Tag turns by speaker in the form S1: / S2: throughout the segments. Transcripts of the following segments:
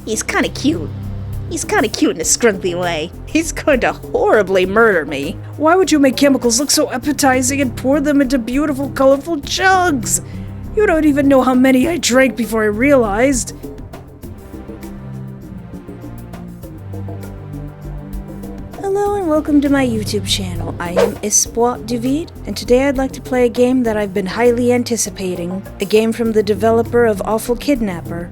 S1: He's kinda cute. He's kinda cute in a scrunkly way. He's going to horribly murder me. Why would you make chemicals look so appetizing and pour them into beautiful, colorful jugs? You don't even know how many I drank before I realized. Hello and welcome to my YouTube channel. I am Espoir David, and today I'd like to play a game that I've been highly anticipating. A game from the developer of Awful Kidnapper.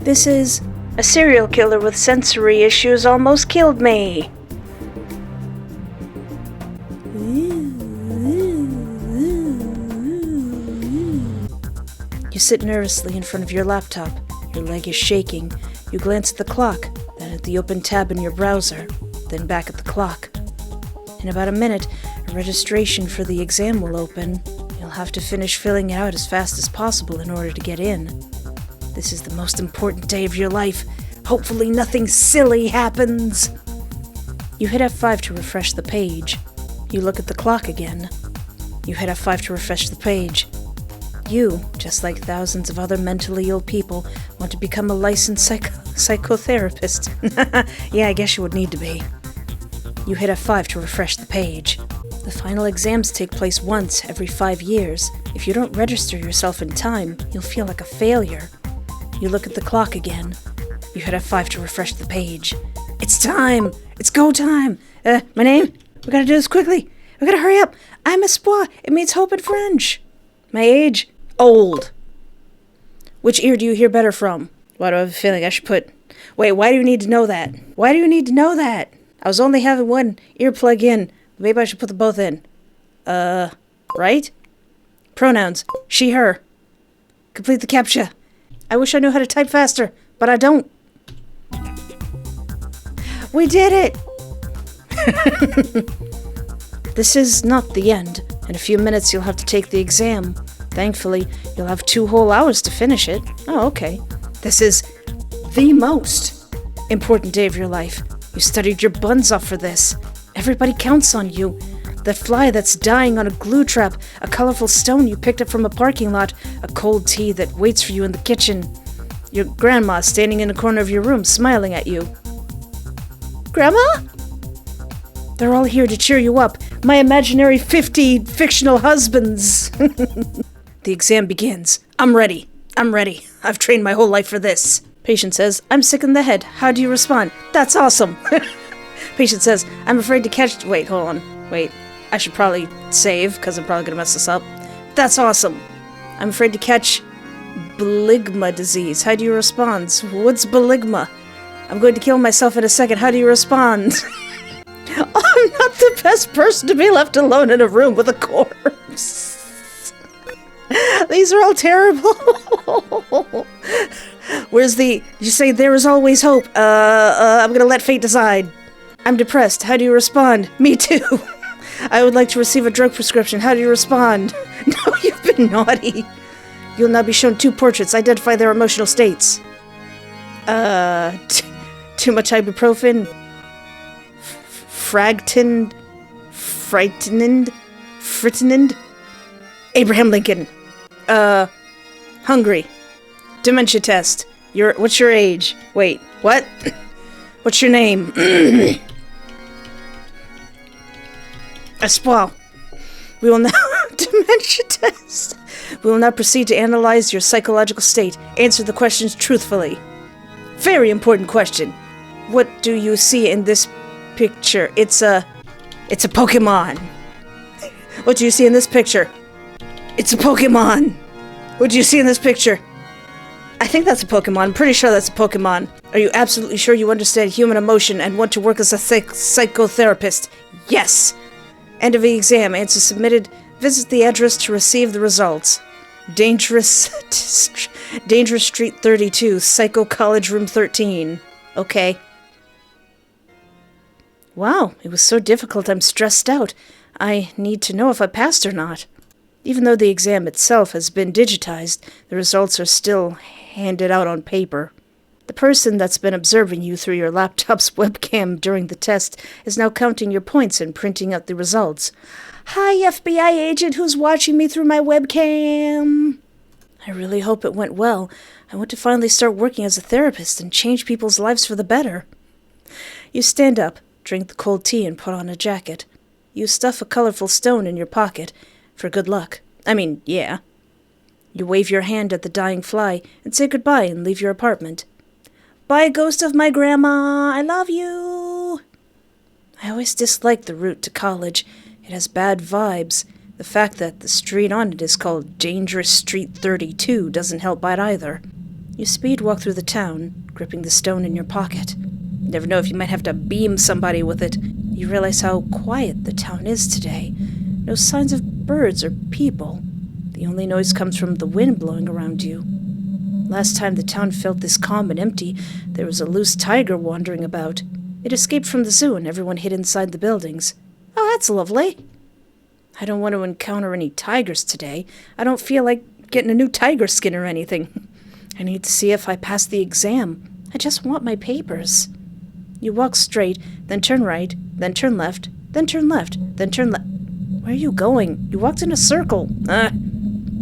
S1: This is a serial killer with sensory issues almost killed me. You sit nervously in front of your laptop. Your leg is shaking. You glance at the clock, then at the open tab in your browser, then back at the clock. In about a minute, a registration for the exam will open. You'll have to finish filling it out as fast as possible in order to get in. This is the most important day of your life. Hopefully nothing silly happens. You hit F5 to refresh the page. You look at the clock again. You hit F5 to refresh the page. You, just like thousands of other mentally ill people, want to become a licensed psychotherapist. Yeah, I guess you would need to be. You hit F5 to refresh the page. The final exams take place once every 5 years. If you don't register yourself in time, you'll feel like a failure. You look at the clock again. You hit F5 to refresh the page. It's time! It's go time! My name? We gotta do this quickly! We gotta hurry up! I'm Espoir! It means hope in French! My age? Old. Which ear do you hear better from? Why do I have a feeling I should put... Wait, why do you need to know that? Why do you need to know that? I was only having one earplug in. Maybe I should put them both in. Right? Pronouns. She, her. Complete the CAPTCHA. I wish I knew how to type faster, but I don't. We did it! This is not the end. In a few minutes you'll have to take the exam. Thankfully, you'll have 2 whole hours to finish it. Oh, okay. This is the most important day of your life. You studied your buns off for this. Everybody counts on you. That fly that's dying on a glue trap, a colorful stone you picked up from a parking lot, a cold tea that waits for you in the kitchen. Your grandma standing in the corner of your room smiling at you. Grandma? They're all here to cheer you up. My imaginary 50 fictional husbands. The exam begins. I'm ready. I've trained my whole life for this. Patient says, I'm sick in the head. How do you respond? That's awesome. Patient says, I'm afraid to catch... Wait, hold on. Wait. I should probably save, because I'm probably going to mess this up. That's awesome. I'm afraid to catch Beligma disease. How do you respond? What's Beligma? I'm going to kill myself in a second. How do you respond? I'm not the best person to be left alone in a room with a corpse. These are all terrible. Where's the... You say there is always hope. I'm gonna let fate decide. I'm depressed. How do you respond? Me too. I would like to receive a drug prescription. How do you respond? No, you've been naughty. You'll now be shown 2 portraits. Identify their emotional states. Too much ibuprofen. Frightened. Abraham Lincoln. Hungry. Dementia test. What's your age? Wait, what? What's your name? Espoir. We will now... Dementia test. We will now proceed to analyze your psychological state. Answer the questions truthfully. Very important question. What do you see in this picture? It's a Pokemon. What do you see in this picture? It's a Pokemon. What do you see in this picture? I think that's a Pokemon. I'm pretty sure that's a Pokemon. Are you absolutely sure you understand human emotion and want to work as a psychotherapist? Yes. End of the exam. Answer submitted. Visit the address to receive the results. Dangerous Street 32, Psycho College Room 13. Okay. Wow, it was so difficult I'm stressed out. I need to know if I passed or not. Even though the exam itself has been digitized, the results are still handed out on paper. The person that's been observing you through your laptop's webcam during the test is now counting your points and printing out the results. Hi, FBI agent who's watching me through my webcam. I really hope it went well. I want to finally start working as a therapist and change people's lives for the better. You stand up, drink the cold tea, and put on a jacket. You stuff a colorful stone in your pocket, for good luck. Yeah. You wave your hand at the dying fly and say goodbye and leave your apartment. Bye, ghost of my grandma, I love you! I always disliked the route to college. It has bad vibes. The fact that the street on it is called Dangerous Street 32 doesn't help out either. You speed walk through the town, gripping the stone in your pocket. You never know if you might have to beam somebody with it. You realize how quiet the town is today. No signs of birds or people. The only noise comes from the wind blowing around you. Last time the town felt this calm and empty, there was a loose tiger wandering about. It escaped from the zoo and everyone hid inside the buildings. Oh, that's lovely. I don't want to encounter any tigers today. I don't feel like getting a new tiger skin or anything. I need to see if I pass the exam. I just want my papers. You walk straight, then turn right, then turn left, then turn left, then turn left. Where are you going? You walked in a circle.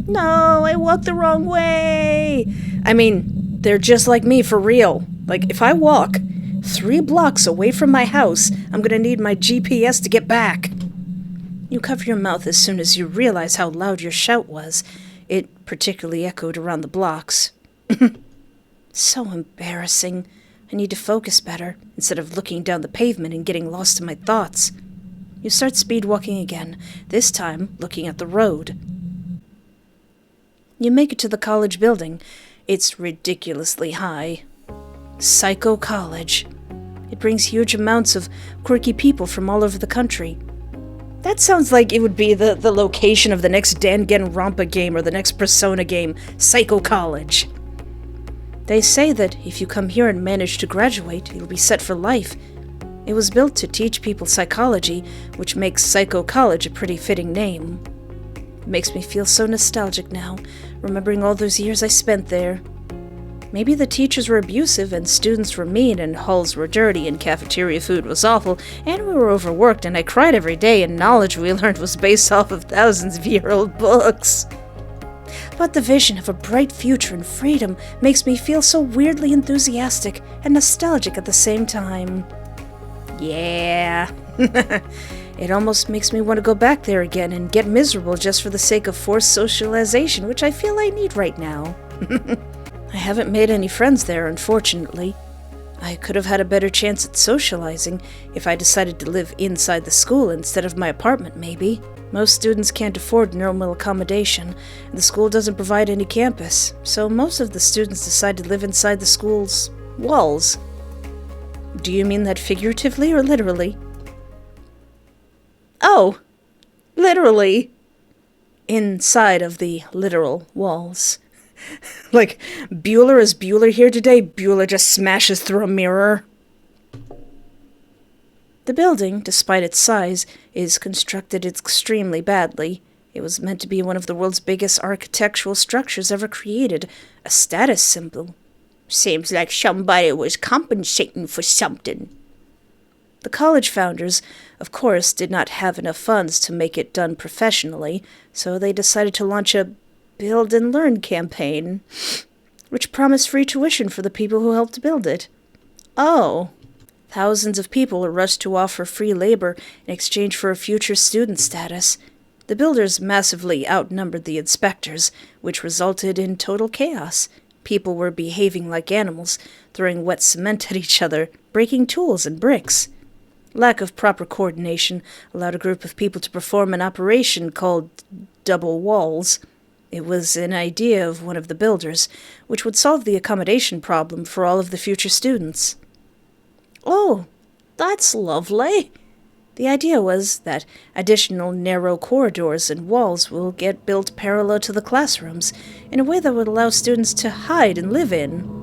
S1: No, I walked the wrong way. They're just like me for real. Like, if I walk 3 blocks away from my house, I'm gonna need my GPS to get back. You cover your mouth as soon as you realize how loud your shout was. It particularly echoed around the blocks. So embarrassing. I need to focus better, instead of looking down the pavement and getting lost in my thoughts. You start speed walking again, this time looking at the road. You make it to the college building. It's ridiculously high. Psycho College. It brings huge amounts of quirky people from all over the country. That sounds like it would be the location of the next Danganronpa game or the next Persona game, Psycho College. They say that if you come here and manage to graduate, you'll be set for life. It was built to teach people psychology, which makes Psycho College a pretty fitting name. It makes me feel so nostalgic now, remembering all those years I spent there. Maybe the teachers were abusive and students were mean and halls were dirty and cafeteria food was awful and we were overworked and I cried every day and knowledge we learned was based off of thousands-of-year-old books. But the vision of a bright future and freedom makes me feel so weirdly enthusiastic and nostalgic at the same time. Yeah. It almost makes me want to go back there again and get miserable just for the sake of forced socialization, which I feel I need right now. I haven't made any friends there, unfortunately. I could have had a better chance at socializing if I decided to live inside the school instead of my apartment, maybe. Most students can't afford normal accommodation, and the school doesn't provide any campus, so most of the students decide to live inside the school's walls. Do you mean that figuratively or literally? Oh, literally. Inside of the literal walls. Like, Bueller is Bueller here today? Bueller just smashes through a mirror. The building, despite its size, is constructed extremely badly. It was meant to be one of the world's biggest architectural structures ever created, a status symbol. Seems like somebody was compensating for something. The college founders, of course, did not have enough funds to make it done professionally, so they decided to launch a Build and Learn campaign, which promised free tuition for the people who helped build it. Oh. Thousands of people rushed to offer free labor in exchange for a future student status. The builders massively outnumbered the inspectors, which resulted in total chaos. People were behaving like animals, throwing wet cement at each other, breaking tools and bricks. Lack of proper coordination allowed a group of people to perform an operation called double walls. It was an idea of one of the builders, which would solve the accommodation problem for all of the future students. Oh, that's lovely. The idea was that additional narrow corridors and walls will get built parallel to the classrooms in a way that would allow students to hide and live in.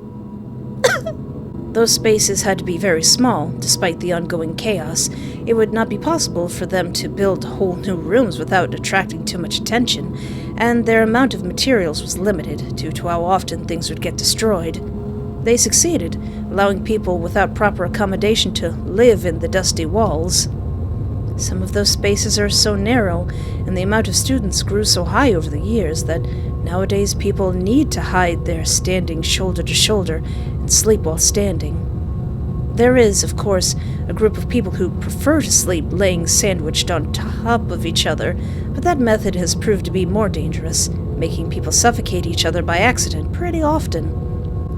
S1: Those spaces had to be very small, despite the ongoing chaos. It would not be possible for them to build whole new rooms without attracting too much attention, and their amount of materials was limited due to how often things would get destroyed. They succeeded, allowing people without proper accommodation to live in the dusty walls. Some of those spaces are so narrow, and the amount of students grew so high over the years that Nowadays, people need to hide their standing shoulder to shoulder and sleep while standing. There is, of course, a group of people who prefer to sleep laying sandwiched on top of each other, but that method has proved to be more dangerous, making people suffocate each other by accident pretty often.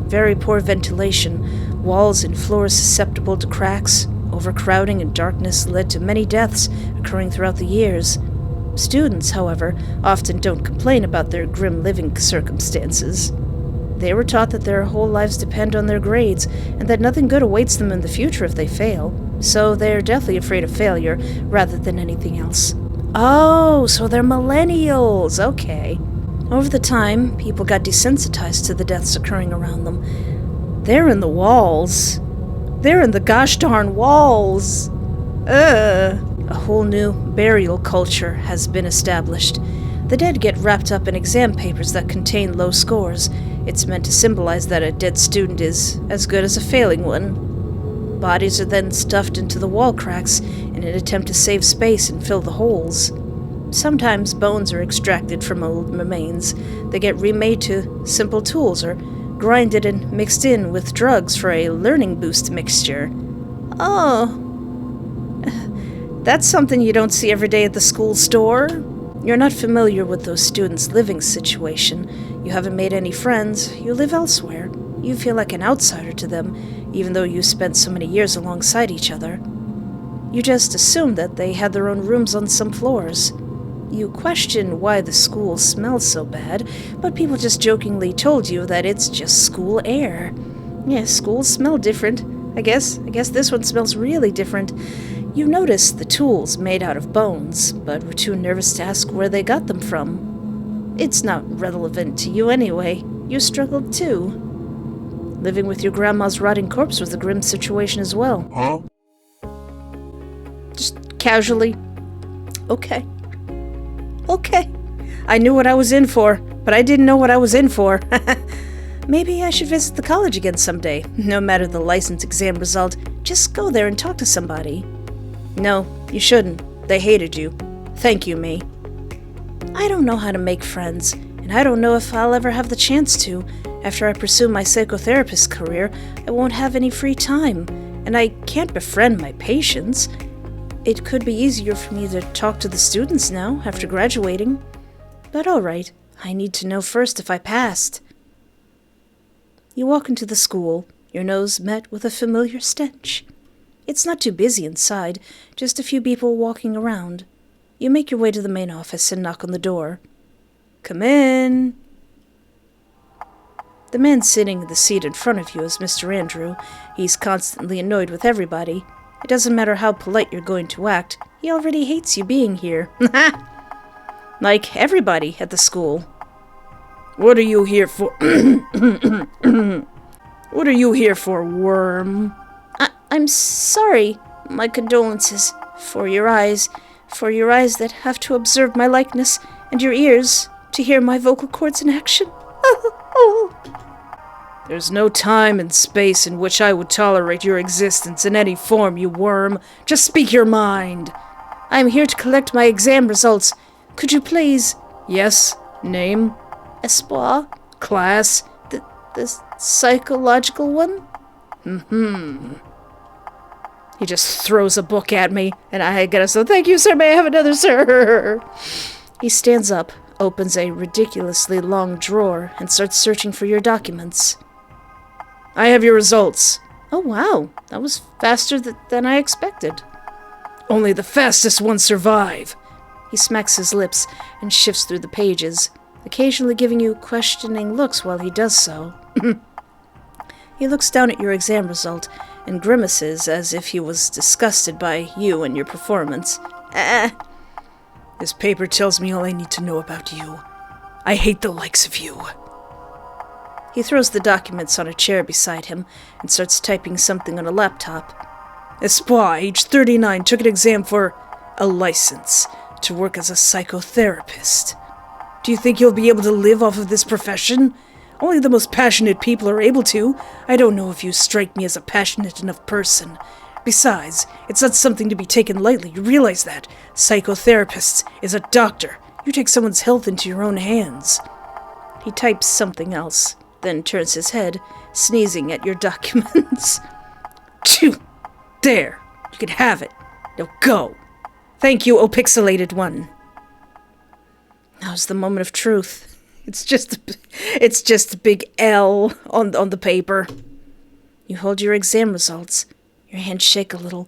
S1: Very poor ventilation, walls and floors susceptible to cracks, overcrowding and darkness led to many deaths occurring throughout the years. Students, however, often don't complain about their grim living circumstances. They were taught that their whole lives depend on their grades, and that nothing good awaits them in the future if they fail, so they're deathly afraid of failure rather than anything else. Oh, so they're millennials, okay. Over the time, people got desensitized to the deaths occurring around them. They're in the walls. They're in the gosh darn walls. A whole new burial culture has been established. The dead get wrapped up in exam papers that contain low scores. It's meant to symbolize that a dead student is as good as a failing one. Bodies are then stuffed into the wall cracks in an attempt to save space and fill the holes. Sometimes bones are extracted from old remains. They get remade to simple tools or grinded and mixed in with drugs for a learning boost mixture. Oh, that's something you don't see every day at the school store. You're not familiar with those students' living situation. You haven't made any friends. You live elsewhere. You feel like an outsider to them, even though you spent so many years alongside each other. You just assume that they had their own rooms on some floors. You question why the school smells so bad, but people just jokingly told you that it's just school air. Yes, schools smell different. I guess this one smells really different. You noticed the tools made out of bones, but were too nervous to ask where they got them from. It's not relevant to you anyway. You struggled too. Living with your grandma's rotting corpse was a grim situation as well.
S2: Huh?
S1: Just casually. Okay. I knew what I was in for, but I didn't know what I was in for. Maybe I should visit the college again someday. No matter the license exam result, just go there and talk to somebody. No, you shouldn't. They hated you. Thank you, me. I don't know how to make friends, and I don't know if I'll ever have the chance to. After I pursue my psychotherapist career, I won't have any free time, and I can't befriend my patients. It could be easier for me to talk to the students now, after graduating. But all right, I need to know first if I passed. You walk into the school, your nose met with a familiar stench. It's not too busy inside, just a few people walking around. You make your way to the main office and knock on the door. Come in. The man sitting in the seat in front of you is Mr. Andrew. He's constantly annoyed with everybody. It doesn't matter how polite you're going to act, he already hates you being here. Like everybody at the school. What are you here for? What are you here for, worm? I'm sorry. My condolences. For your eyes that have to observe my likeness, and your ears to hear my vocal cords in action. There's no time and space in which I would tolerate your existence in any form, you worm. Just speak your mind. I'm here to collect my exam results. Could you please? Yes. Name? Espoir? Class? The psychological one? He just throws a book at me, and I gotta say, thank you, sir, may I have another, sir? He stands up, opens a ridiculously long drawer, and starts searching for your documents. I have your results. Oh, wow. That was faster than I expected. Only the fastest ones survive. He smacks his lips and shifts through the pages, occasionally giving you questioning looks while he does so. He looks down at your exam result and grimaces as if he was disgusted by you and your performance. This paper tells me all I need to know about you. I hate the likes of you. He throws the documents on a chair beside him and starts typing something on a laptop. Espoir, age 39, took an exam for a license to work as a psychotherapist. Do you think you'll be able to live off of this profession? Only the most passionate people are able to. I don't know if you strike me as a passionate enough person. Besides, it's not something to be taken lightly. You realize that. Psychotherapist is a doctor. You take someone's health into your own hands. He types something else, then turns his head, sneezing at your documents. Phew! There! You can have it. Now go! Thank you, O pixelated one. Now's the moment of truth. It's just a big L on the paper. You hold your exam results. Your hands shake a little.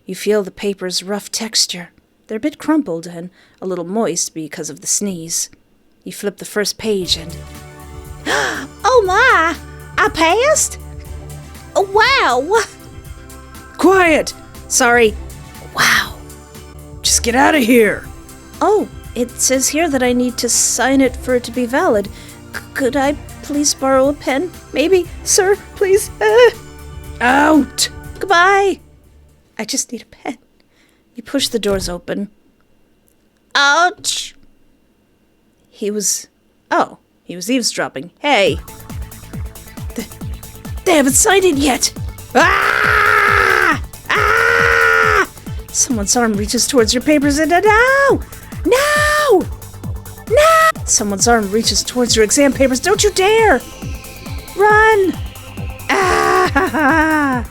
S1: You feel the paper's rough texture. They're a bit crumpled and a little moist because of the sneeze. You flip the first page and...
S2: Oh my! I passed? Oh, wow!
S1: Quiet! Sorry. Wow. Just get out of here. Oh, it says here that I need to sign it for it to be valid. Could I please borrow a pen? Maybe? Sir, please? Out! Goodbye! I just need a pen. You push the doors open.
S2: Ouch!
S1: He was eavesdropping. Hey! They haven't signed it yet! Ah! Ah! Someone's arm reaches towards your papers and... No! No! No! Someone's arm reaches towards your exam papers. Don't you dare! Run! Ah!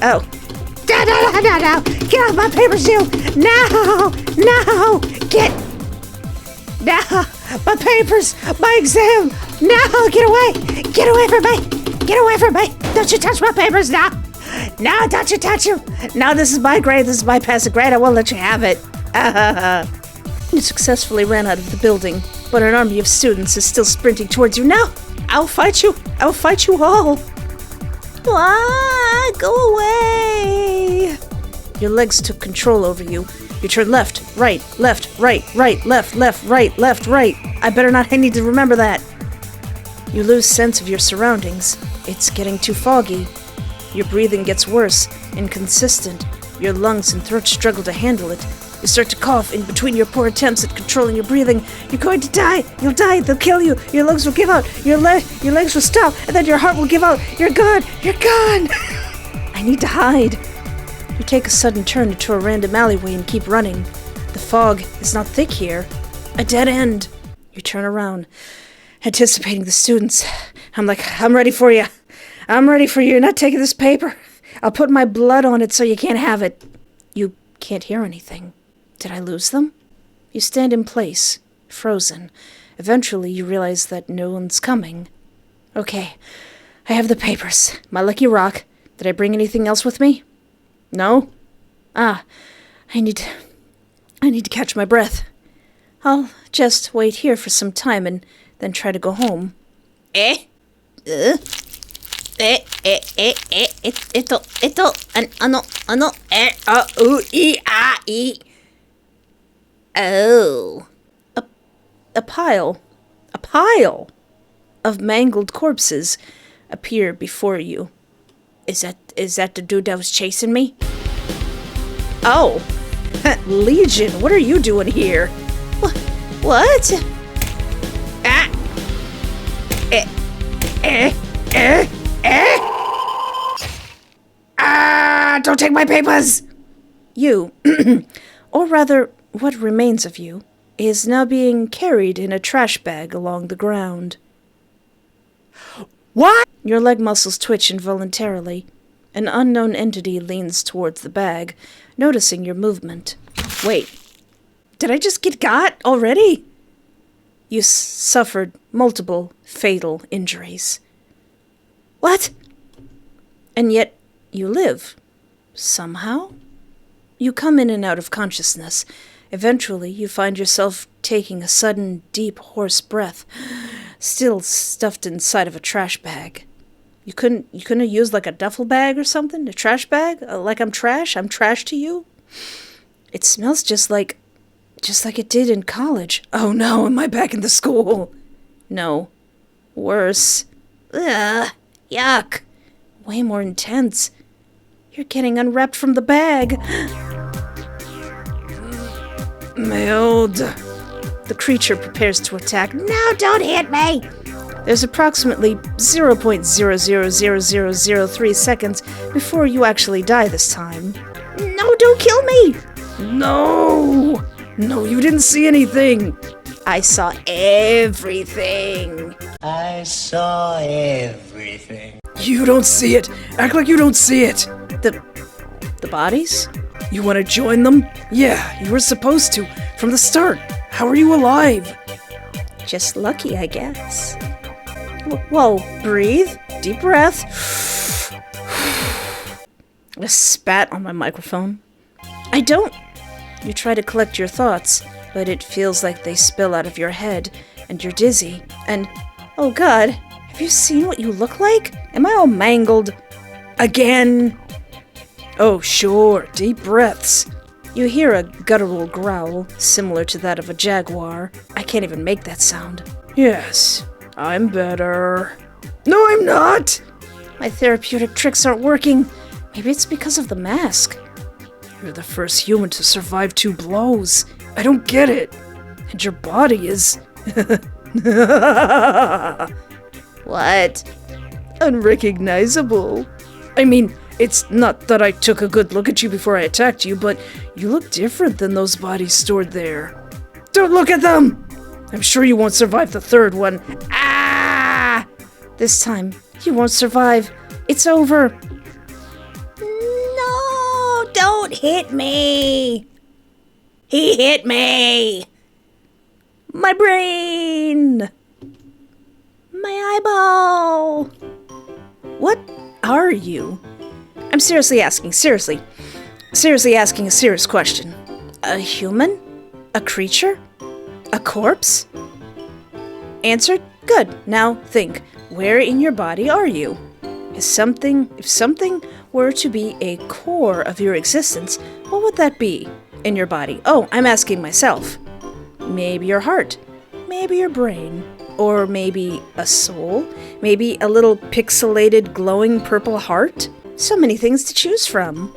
S1: Oh.
S2: No! Get off my papers, you! No! No! Get... No! My papers! My exam! No! Get away! Get away from me! Get away from me! Don't you touch my papers now! No! Don't you touch them! No, this is my grade. This is my passing grade. I won't let you have it.
S1: You successfully ran out of the building, but an army of students is still sprinting towards you. No! I'll fight you! I'll fight you all!
S2: Ah, go away!
S1: Your legs took control over you. You turn left, right, left, right, right, left, right, left, right. I better not. I need to remember that. You lose sense of your surroundings. It's getting too foggy. Your breathing gets worse, inconsistent. Your lungs and throat struggle to handle it. You start to cough in between your poor attempts at controlling your breathing. You're going to die. You'll die. They'll kill you. Your lungs will give out. Your legs will stop, and then your heart will give out. You're gone. You're gone. I need to hide. You take a sudden turn into a random alleyway and keep running. The fog is not thick here. A dead end. You turn around, anticipating the students. I'm like, I'm ready for you. I'm ready for you. You're not taking this paper. I'll put my blood on it so you can't have it. You can't hear anything. Did I lose them? You stand in place, frozen. Eventually, you realize that no one's coming. Okay, I have the papers. My lucky rock. Did I bring anything else with me? No? I need to catch my breath. I'll just wait here for some time and then try to go home.
S2: Oh.
S1: A pile of mangled corpses appear before you. Is that the dude that was chasing me? Oh, Legion, what are you doing here?
S2: What?
S1: Don't take my papers! You, or rather, what remains of you, is now being carried in a trash bag along the ground.
S2: What?
S1: Your leg muscles twitch involuntarily. An unknown entity leans towards the bag, noticing your movement. Wait, did I just get got already? You suffered multiple fatal injuries. What? And yet you live. Somehow? You come in and out of consciousness. Eventually, you find yourself taking a sudden, deep, hoarse breath, still stuffed inside of a trash bag. You couldn't have used like a duffel bag or something? A trash bag? Like I'm trash? I'm trash to you? It smells just like it did in college. Oh no, am I back in the school? No. Worse. Ugh. Yuck. Way more intense. You're getting unwrapped from the bag. Mild. The creature prepares to attack.
S2: No, don't hit me!
S1: There's approximately 0.000003 seconds before you actually die this time.
S2: No, don't kill me!
S1: No! No, you didn't see anything! I saw everything.
S3: I saw everything.
S4: You don't see it. Act like you don't see it.
S1: The bodies?
S4: You want to join them? Yeah, you were supposed to. From the start. How are you alive?
S1: Just lucky, I guess. Whoa, breathe. Deep breath. I spat on my microphone. I don't. You try to collect your thoughts, but it feels like they spill out of your head, and you're dizzy, and... Oh God, have you seen what you look like? Am I all mangled? Again?
S4: Oh, sure. Deep breaths.
S1: You hear a guttural growl, similar to that of a jaguar. I can't even make that sound.
S4: Yes, I'm better. No, I'm not!
S1: My therapeutic tricks aren't working. Maybe it's because of the mask.
S4: You're the first human to survive 2 blows. I don't get it. And your body is...
S1: What? Unrecognizable.
S4: I mean, it's not that I took a good look at you before I attacked you, but you look different than those bodies stored there. Don't look at them! I'm sure you won't survive the 3rd one.
S1: Ah! This time, you won't survive. It's over. No, don't hit me. He hit me. My brain. My eyeball. What are you? I'm seriously asking, seriously. Seriously asking a serious question. A human? A creature? A corpse? Answered? Good. Now think. Where in your body are you? If something were to be a core of your existence, what would that be in your body? Oh, I'm asking myself. Maybe your heart. Maybe your brain. Or maybe a soul? Maybe a little pixelated glowing purple heart? So many things to choose from.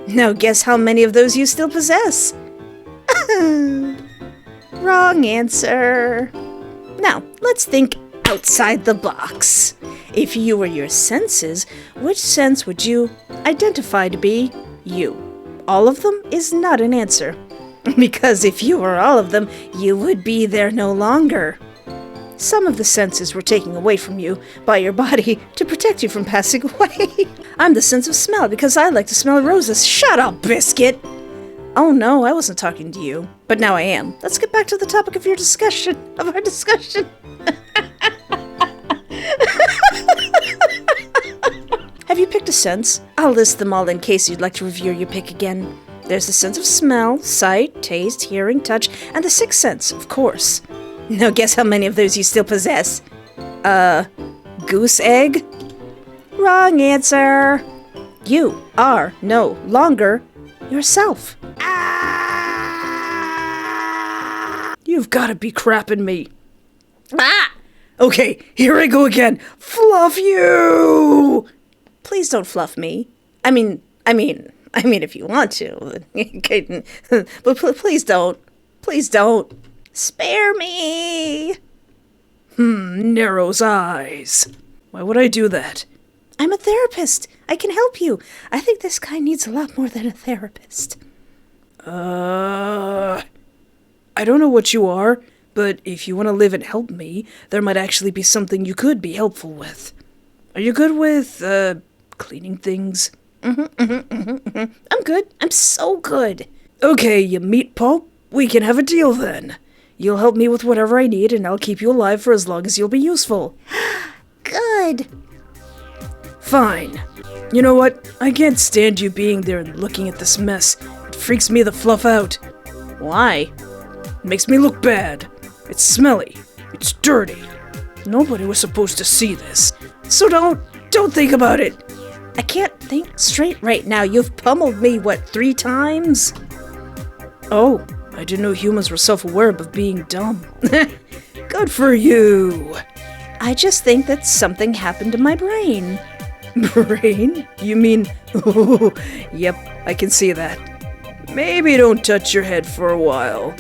S1: Now guess how many of those you still possess? Wrong answer. Now, let's think outside the box. If you were your senses, which sense would you identify to be you? All of them is not an answer. Because if you were all of them, you would be there no longer. Some of the senses were taken away from you by your body to protect you from passing away. I'm the sense of smell because I like to smell roses. Shut up, Biscuit! Oh no, I wasn't talking to you. But now I am. Let's get back to the topic of our discussion. Have you picked a sense? I'll list them all in case you'd like to review your pick again. There's the sense of smell, sight, taste, hearing, touch, and the 6th sense, of course. Now guess how many of those you still possess? Goose egg? Wrong answer. You are no longer yourself.
S4: You've got to be crapping me.
S1: Ah!
S4: Okay, here I go again. Fluff you!
S1: Please don't fluff me. I mean, if you want to. But please don't. Please don't. Spare me!
S4: Narrows eyes. Why would I do that?
S1: I'm a therapist. I can help you. I think this guy needs a lot more than a therapist.
S4: I don't know what you are, but if you want to live and help me, there might actually be something you could be helpful with. Are you good with, cleaning things?
S1: I'm good. I'm so good.
S4: Okay, you meat pulp. We can have a deal then. You'll help me with whatever I need, and I'll keep you alive for as long as you'll be useful.
S1: Good.
S4: Fine. You know what? I can't stand you being there and looking at this mess. It freaks me the fluff out.
S1: Why?
S4: It makes me look bad. It's smelly. It's dirty. Nobody was supposed to see this. So don't think about it.
S1: I can't think straight right now. You've pummeled me, 3 times?
S4: Oh, I didn't know humans were self-aware of being dumb. Good for you.
S1: I just think that something happened to my brain.
S4: Brain? You mean... Oh, yep, I can see that. Maybe don't touch your head for a while.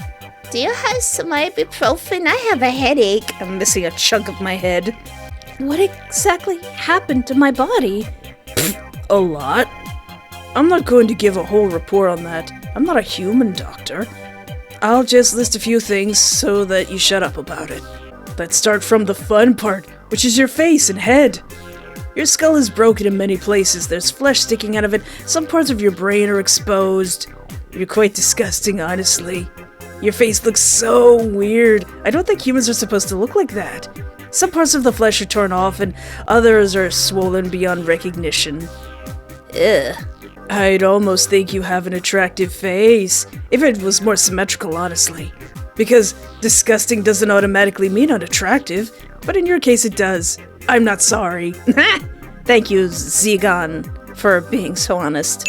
S1: Do you have some ibuprofen? I have a headache.
S4: I'm missing a chunk of my head.
S1: What exactly happened to my body?
S4: A lot. I'm not going to give a whole report on that. I'm not a human doctor. I'll just list a few things so that you shut up about it. Let's start from the fun part, which is your face and head. Your skull is broken in many places. There's flesh sticking out of it. Some parts of your brain are exposed. You're quite disgusting, honestly. Your face looks so weird. I don't think humans are supposed to look like that. Some parts of the flesh are torn off and others are swollen beyond recognition. Ugh. I'd almost think you have an attractive face, if it was more symmetrical, honestly. Because disgusting doesn't automatically mean unattractive, but in your case it does. I'm not sorry.
S1: Thank you, Zegon, for being so honest.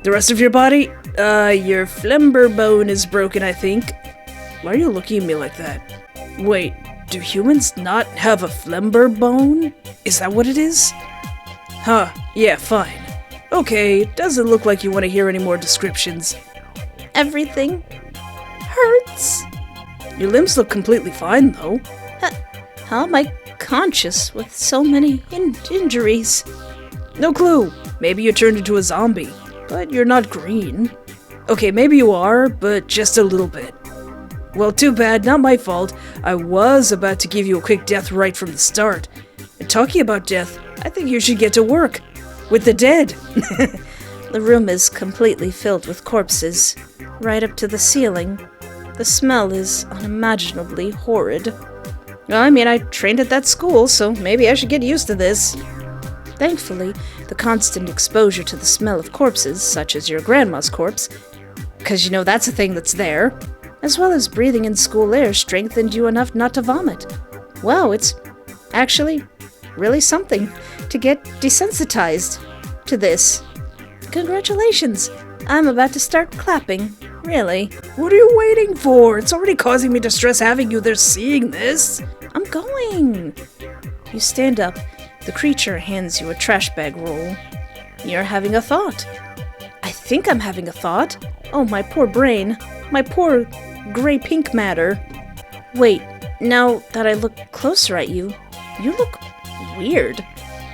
S4: The rest of your body? Your flember bone is broken, I think. Why are you looking at me like that? Wait, do humans not have a flember bone? Is that what it is? Huh, yeah, fine. Okay, doesn't look like you want to hear any more descriptions.
S1: Everything hurts.
S4: Your limbs look completely fine, though.
S1: How am I conscious with so many injuries?
S4: No clue. Maybe you turned into a zombie, but you're not green. Okay, maybe you are, but just a little bit. Well, too bad, not my fault. I was about to give you a quick death right from the start. And talking about death, I think you should get to work. With the dead.
S1: The room is completely filled with corpses, right up to the ceiling. The smell is unimaginably horrid.
S4: Well, I mean, I trained at that school, so maybe I should get used to this.
S1: Thankfully, the constant exposure to the smell of corpses, such as your grandma's corpse, because you know that's a thing that's there, as well as breathing in school air strengthened you enough not to vomit. Wow, it's actually really something to get desensitized to this. Congratulations! I'm about to start clapping. Really.
S4: What are you waiting for? It's already causing me distress having you there seeing this.
S1: I'm going! You stand up. The creature hands you a trash bag roll. You're having a thought. I think I'm having a thought. Oh, my poor brain. My poor gray-pink matter. Wait, now that I look closer at you, you look weird.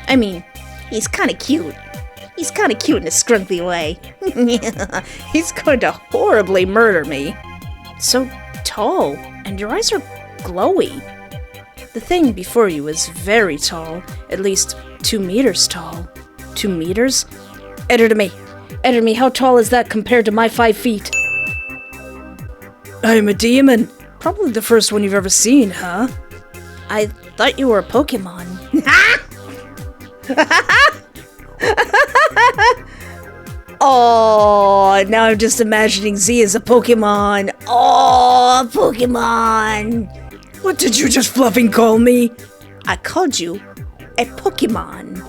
S1: I mean, he's kind of cute. He's kind of cute in a scrunkly way. He's going to horribly murder me. So tall, and your eyes are glowy. The thing before you is very tall, at least 2 meters tall. 2 meters? Enter to me. Enter me, how tall is that compared to my 5 feet?
S4: I'm a demon. Probably the first one you've ever seen, huh?
S1: I thought you were a Pokemon. Oh, now I'm just imagining Z as a Pokemon. Oh, Pokemon.
S4: What did you just fluffing call me?
S1: I called you a Pokemon.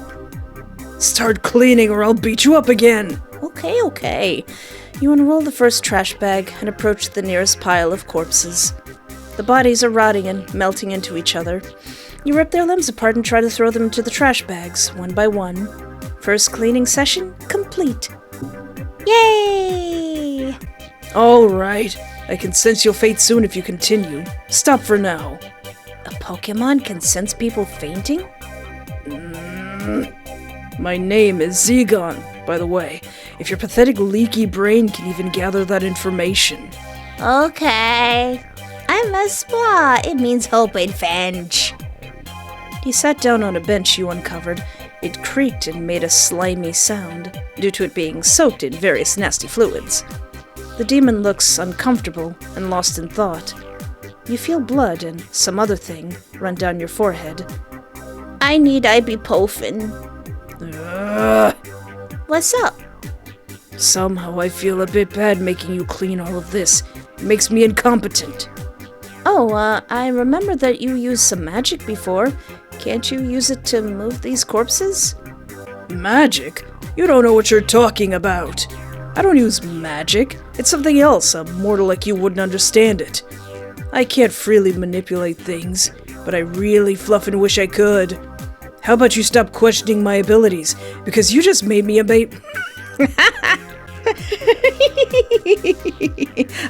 S4: Start cleaning or I'll beat you up again.
S1: Okay. You unroll the first trash bag and approach the nearest pile of corpses. The bodies are rotting and melting into each other. You rip their limbs apart and try to throw them into the trash bags, one by one. First cleaning session complete. Yay!
S4: Alright, I can sense your fate soon if you continue. Stop for now.
S1: A Pokemon can sense people fainting?
S4: My name is Zegon, by the way, if your pathetic leaky brain can even gather that information.
S1: Okay. I'm a spa. It means hope and fenge. He sat down on a bench you uncovered. It creaked and made a slimy sound, due to it being soaked in various nasty fluids. The demon looks uncomfortable and lost in thought. You feel blood and some other thing run down your forehead. I need ibuprofen. What's up?
S4: Somehow I feel a bit bad making you clean all of this. It makes me incompetent.
S1: Oh, I remember that you used some magic before. Can't you use it to move these corpses?
S4: Magic? You don't know what you're talking about. I don't use magic. It's something else. A mortal like you wouldn't understand it. I can't freely manipulate things, but I really fluffin' wish I could. How about you stop questioning my abilities, because you just made me a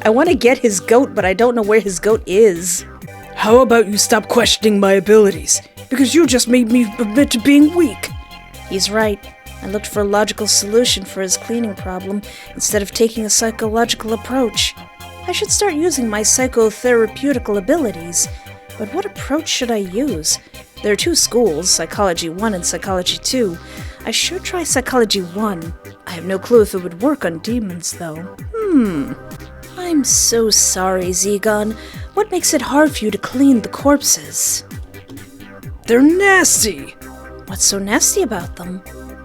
S1: I want to get his goat, but I don't know where his goat is.
S4: How about you stop questioning my abilities, because you just made me admit to being weak.
S1: He's right. I looked for a logical solution for his cleaning problem instead of taking a psychological approach. I should start using my psychotherapeutical abilities. But what approach should I use? There are two schools, Psychology 1 and Psychology 2. I should try Psychology 1. I have no clue if it would work on demons, though. I'm so sorry, Zegon. What makes it hard for you to clean the corpses?
S4: They're nasty!
S1: What's so nasty about them?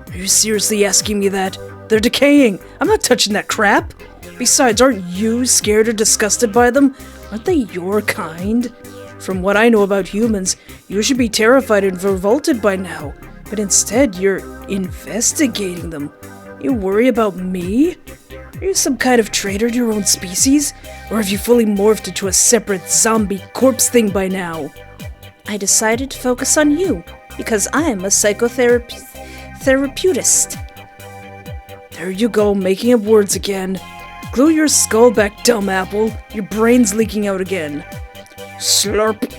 S4: Are you seriously asking me that? They're decaying! I'm not touching that crap! Besides, aren't you scared or disgusted by them? Aren't they your kind? From what I know about humans, you should be terrified and revolted by now. But instead, you're investigating them. You worry about me? Are you some kind of traitor to your own species? Or have you fully morphed into a separate zombie corpse thing by now?
S1: I decided to focus on you, because I'm a psychotherapeutist.
S4: There you go, making up words again. Glue your skull back, dumb apple. Your brain's leaking out again. Slurp.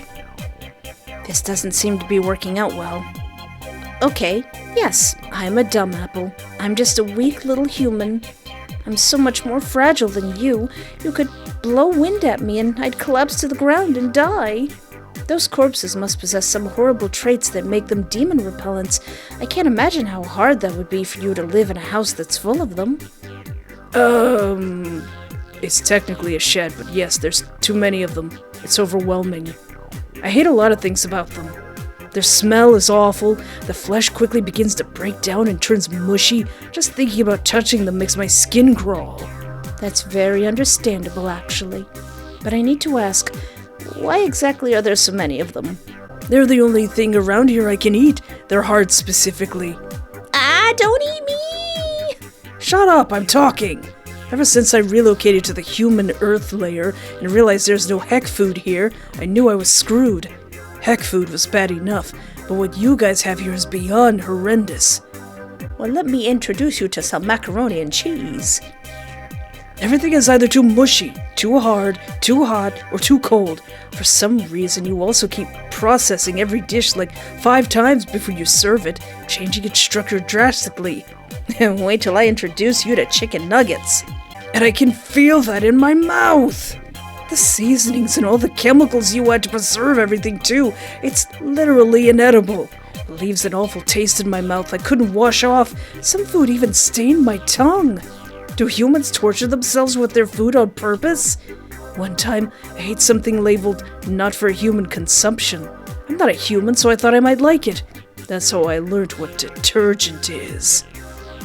S1: This doesn't seem to be working out well. Okay, yes, I'm a dumb apple. I'm just a weak little human. I'm so much more fragile than you. You could blow wind at me and I'd collapse to the ground and die. Those corpses must possess some horrible traits that make them demon repellents. I can't imagine how hard that would be for you to live in a house that's full of them.
S4: It's technically a shed, but yes, there's too many of them. It's overwhelming. I hate a lot of things about them. Their smell is awful, the flesh quickly begins to break down and turns mushy. Just thinking about touching them makes my skin crawl.
S1: That's very understandable, actually. But I need to ask, why exactly are there so many of them?
S4: They're the only thing around here I can eat. Their hearts specifically.
S1: Don't eat me!
S4: Shut up, I'm talking! Ever since I relocated to the human Earth layer and realized there's no heck food here, I knew I was screwed. Heck food was bad enough, but what you guys have here is beyond horrendous.
S1: Well, let me introduce you to some macaroni and cheese.
S4: Everything is either too mushy, too hard, too hot, or too cold. For some reason, you also keep processing every dish like 5 times before you serve it, changing its structure drastically.
S1: Wait till I introduce you to chicken nuggets.
S4: And I can feel that in my mouth. The seasonings and all the chemicals you add to preserve everything too. It's literally inedible. It leaves an awful taste in my mouth I couldn't wash off. Some food even stained my tongue. Do humans torture themselves with their food on purpose? One time, I ate something labeled not for human consumption. I'm not a human, so I thought I might like it. That's how I learned what detergent is.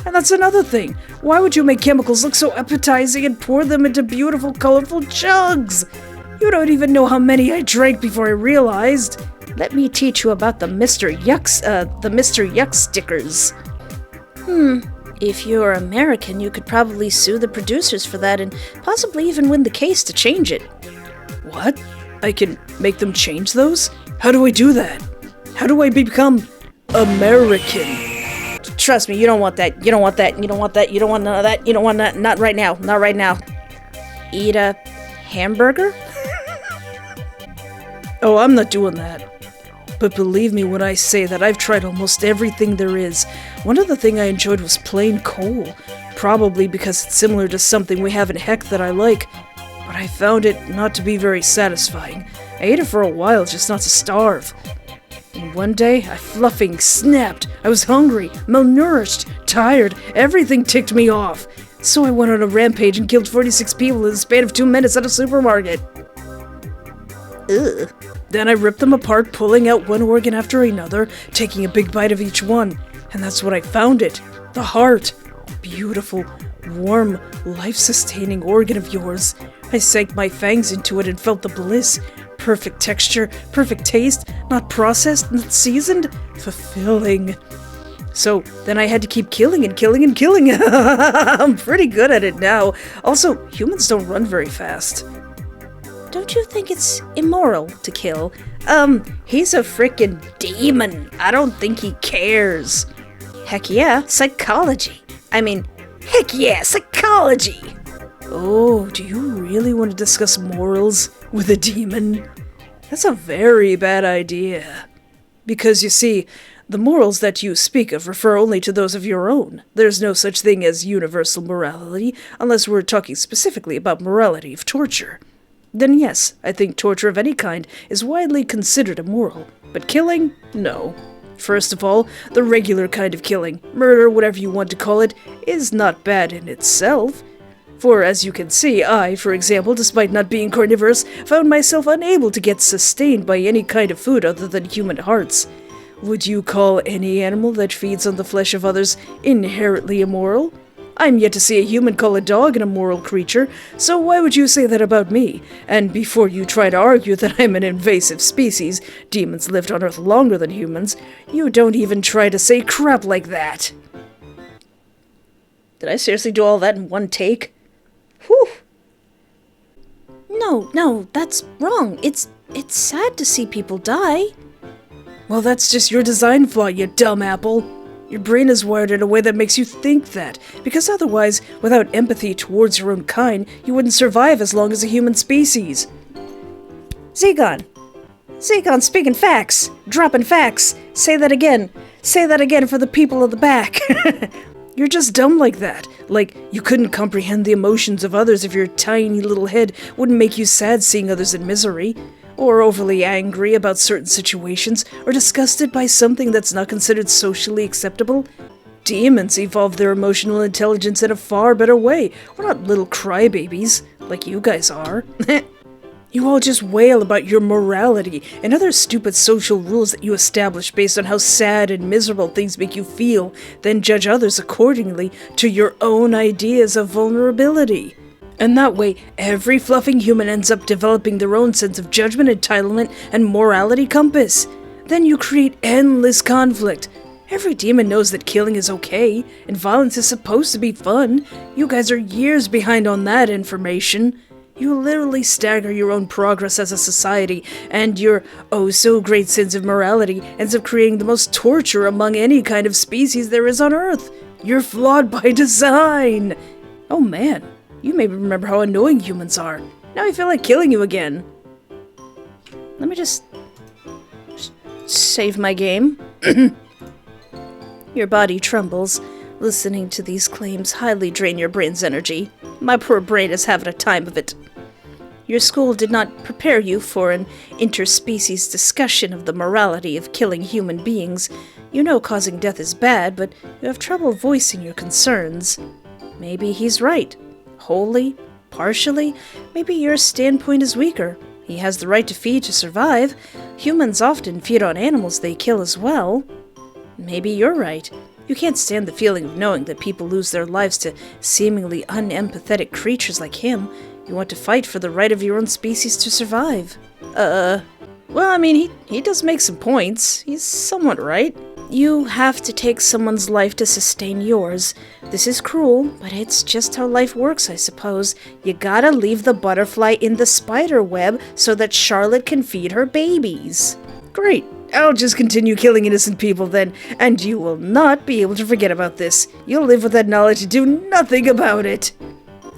S4: And that's another thing. Why would you make chemicals look so appetizing and pour them into beautiful, colorful jugs? You don't even know how many I drank before I realized.
S1: Let me teach you about the Mr. Yuck stickers. If you're American, you could probably sue the producers for that and possibly even win the case to change it.
S4: What? I can make them change those? How do I do that? How do I become American?
S1: Trust me, you don't want that. You don't want that. You don't want that. You don't want none of that. You don't want that. Not right now. Not right now. Eat a hamburger?
S4: Oh, I'm not doing that. But believe me when I say that I've tried almost everything there is. One other thing I enjoyed was plain coal. Probably because it's similar to something we have in Heck that I like. But I found it not to be very satisfying. I ate it for a while just not to starve. And one day, I fluffing snapped. I was hungry, malnourished, tired. Everything ticked me off. So I went on a rampage and killed 46 people in the span of 2 minutes at a supermarket.
S1: Ugh.
S4: Then I ripped them apart, pulling out one organ after another, taking a big bite of each one. And that's when I found it. The heart. Beautiful, warm, life-sustaining organ of yours. I sank my fangs into it and felt the bliss. Perfect texture, perfect taste, not processed, not seasoned. Fulfilling. So then I had to keep killing and killing and killing. I'm pretty good at it now. Also, humans don't run very fast.
S1: Don't you think it's immoral to kill? He's a frickin' demon. I don't think he cares. Heck yeah, psychology. Heck yeah, psychology.
S4: Oh, do you really want to discuss morals with a demon? That's a very bad idea. Because you see, The morals that you speak of refer only to those of your own. There's no such thing as universal morality, unless we're talking specifically about morality of torture. Then yes, I think torture of any kind is widely considered immoral. But killing? No. First of all, the regular kind of killing, murder, whatever you want to call it, is not bad in itself. For, as you can see, I, for example, despite not being carnivorous, found myself unable to get sustained by any kind of food other than human hearts. Would you call any animal that feeds on the flesh of others inherently immoral? I'm yet to see a human call a dog an immoral creature, so why would you say that about me? And before you try to argue that I'm an invasive species, demons lived on Earth longer than humans, you don't even try to say crap like that. Did I seriously do all that in one take? Whew.
S1: No, that's wrong. It's sad to see people die.
S4: Well, that's just your design flaw, you dumb apple. Your brain is wired in a way that makes you think that, because otherwise, without empathy towards your own kind, you wouldn't survive as long as a human species.
S1: Zegon, speaking facts. Dropping facts. Say that again. Say that again for the people at the back.
S4: You're just dumb like that. Like, you couldn't comprehend the emotions of others if your tiny little head wouldn't make you sad seeing others in misery, or overly angry about certain situations, or disgusted by something that's not considered socially acceptable. Demons evolve their emotional intelligence in a far better way. We're not little crybabies, like you guys are. You all just wail about your morality and other stupid social rules that you establish based on how sad and miserable things make you feel, then judge others accordingly to your own ideas of vulnerability. And that way, every fluffing human ends up developing their own sense of judgment, entitlement, and morality compass. Then you create endless conflict. Every demon knows that killing is okay, and violence is supposed to be fun. You guys are years behind on that information. You literally stagger your own progress as a society, and your oh-so-great sense of morality ends up creating the most torture among any kind of species there is on Earth. You're flawed by design. Oh man. You maybe remember how annoying humans are. Now I feel like killing you again.
S1: Let me just save my game. Your body trembles. Listening to these claims highly drain your brain's energy. My poor brain is having a time of it. Your school did not prepare you for an interspecies discussion of the morality of killing human beings. You know causing death is bad, but you have trouble voicing your concerns. Maybe he's right. Wholly, partially, maybe your standpoint is weaker. He has the right to feed to survive. Humans often feed on animals they kill as well. Maybe you're right. You can't stand the feeling of knowing that people lose their lives to seemingly unempathetic creatures like him. You want to fight for the right of your own species to survive.
S4: Well, I mean, he does make some points. He's somewhat right.
S1: You have to take someone's life to sustain yours. This is cruel, but it's just how life works, I suppose. You gotta leave the butterfly in the spider web so that Charlotte can feed her babies.
S4: Great. I'll just continue killing innocent people then, and you will not be able to forget about this. You'll live with that knowledge and do nothing about it.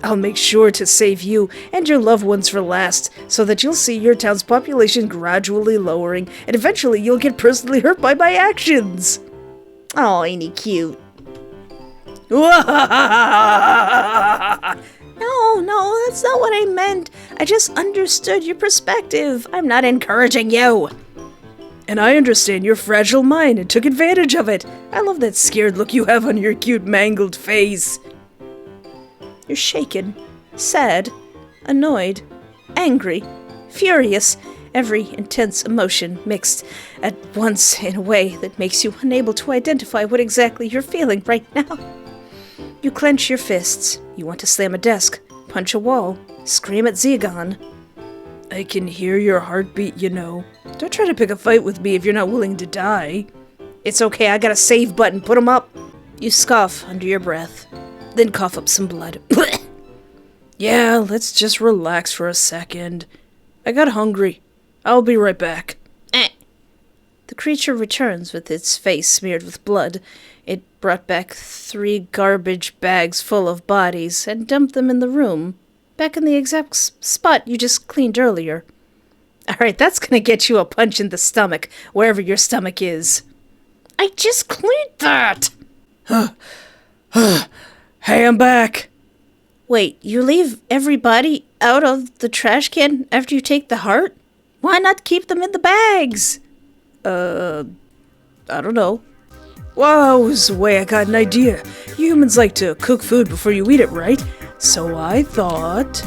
S4: I'll make sure to save you and your loved ones for last, so that you'll see your town's population gradually lowering, and eventually you'll get personally hurt by my actions.
S1: Oh, ain't he cute? No, that's not what I meant. I just understood your perspective. I'm not encouraging you.
S4: And I understand your fragile mind and took advantage of it. I love that scared look you have on your cute mangled face.
S1: You're shaken, sad, annoyed, angry, furious, every intense emotion mixed at once in a way that makes you unable to identify what exactly you're feeling right now. You clench your fists. You want to slam a desk, punch a wall, scream at Zegon.
S4: I can hear your heartbeat, you know. Don't try to pick a fight with me if you're not willing to die.
S1: It's okay, I got a save button, put 'em up. You scoff under your breath, then cough up some blood.
S4: Yeah, let's just relax for a second. I got hungry. I'll be right back.
S1: The creature returns with its face smeared with blood. It brought back 3 garbage bags full of bodies and dumped them in the room, back in the exact spot you just cleaned earlier. Alright, that's gonna get you a punch in the stomach, wherever your stomach is. I just cleaned that!
S4: Hey, I'm back.
S1: Wait, you leave everybody out of the trash can after you take the heart? Why not keep them in the bags?
S4: I don't know. Wait, I got an idea. Humans like to cook food before you eat it, right? So I thought...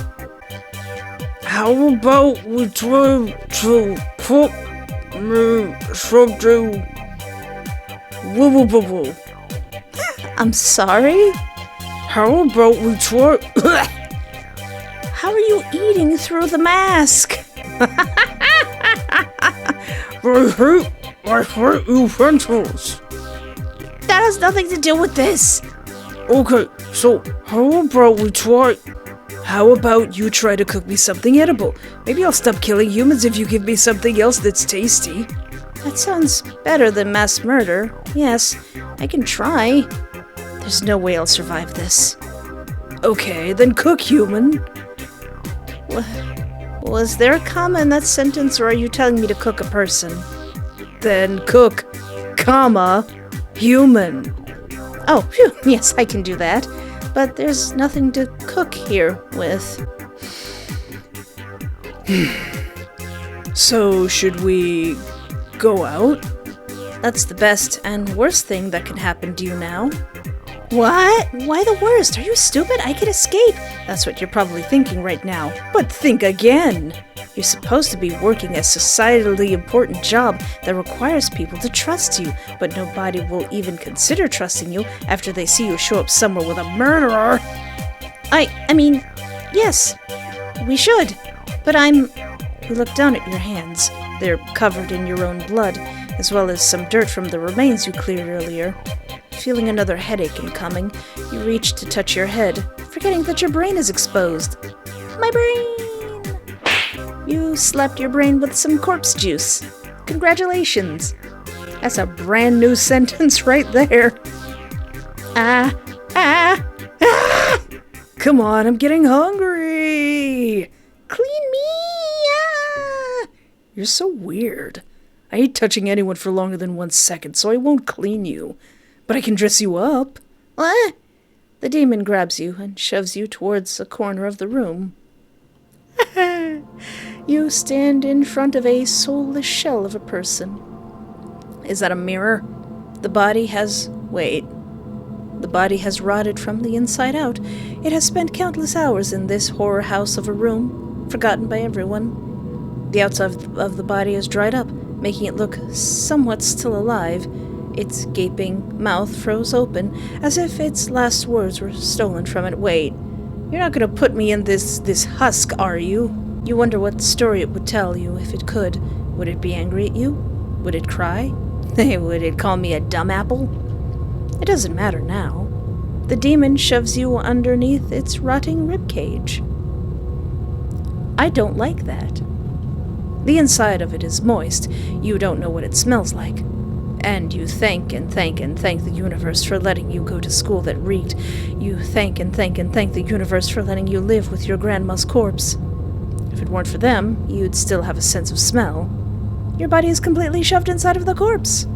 S4: How about we try to cook me something... Woo-woo-woo-woo.
S1: I'm sorry?
S4: How about we try...
S1: How are you eating through the mask?
S4: I hate utensils.
S1: That has nothing to do with this.
S4: Okay, so how about you try to cook me something edible? Maybe I'll stop killing humans if you give me something else that's tasty.
S1: That sounds better than mass murder. Yes, I can try. There's no way I'll survive this.
S4: Okay, then cook, human.
S1: Was there a comma in that sentence, or are you telling me to cook a person?
S4: Then cook, comma, human.
S1: Oh, phew, yes, I can do that. But there's nothing to cook here with.
S4: So, should we go out?
S1: That's the best and worst thing that can happen to you now. What? Why the worst? Are you stupid? I can escape. That's what you're probably thinking right now.
S4: But think again.
S1: You're supposed to be working a societally important job that requires people to trust you, but nobody will even consider trusting you after they see you show up somewhere with a murderer. I mean, yes, we should, but You look down at your hands. They're covered in your own blood, as well as some dirt from the remains you cleared earlier. Feeling another headache incoming, you reach to touch your head, forgetting that your brain is exposed. My brain! You slapped your brain with some corpse juice. Congratulations. That's a brand new sentence right there.
S4: Come on, I'm getting hungry.
S1: Clean me!
S4: You're so weird. I hate touching anyone for longer than 1 second, so I won't clean you. But I can dress you up.
S1: What? The demon grabs you and shoves you towards a corner of the room. You stand in front of a soulless shell of a person. Is that a mirror? The body has rotted from the inside out. It has spent countless hours in this horror house of a room, forgotten by everyone. The outside of the body is dried up, making it look somewhat still alive. Its gaping mouth froze open, as if its last words were stolen from it. Wait, you're not gonna put me in this husk, are you? You wonder what story it would tell you if it could. Would it be angry at you? Would it cry? Would it call me a dumb apple? It doesn't matter now. The demon shoves you underneath its rotting ribcage. I don't like that. The inside of it is moist. You don't know what it smells like. And you thank and thank and thank the universe for letting you go to school that reeked. You thank and thank and thank the universe for letting you live with your grandma's corpse. If it weren't for them, you'd still have a sense of smell. Your body is completely shoved inside of the corpse.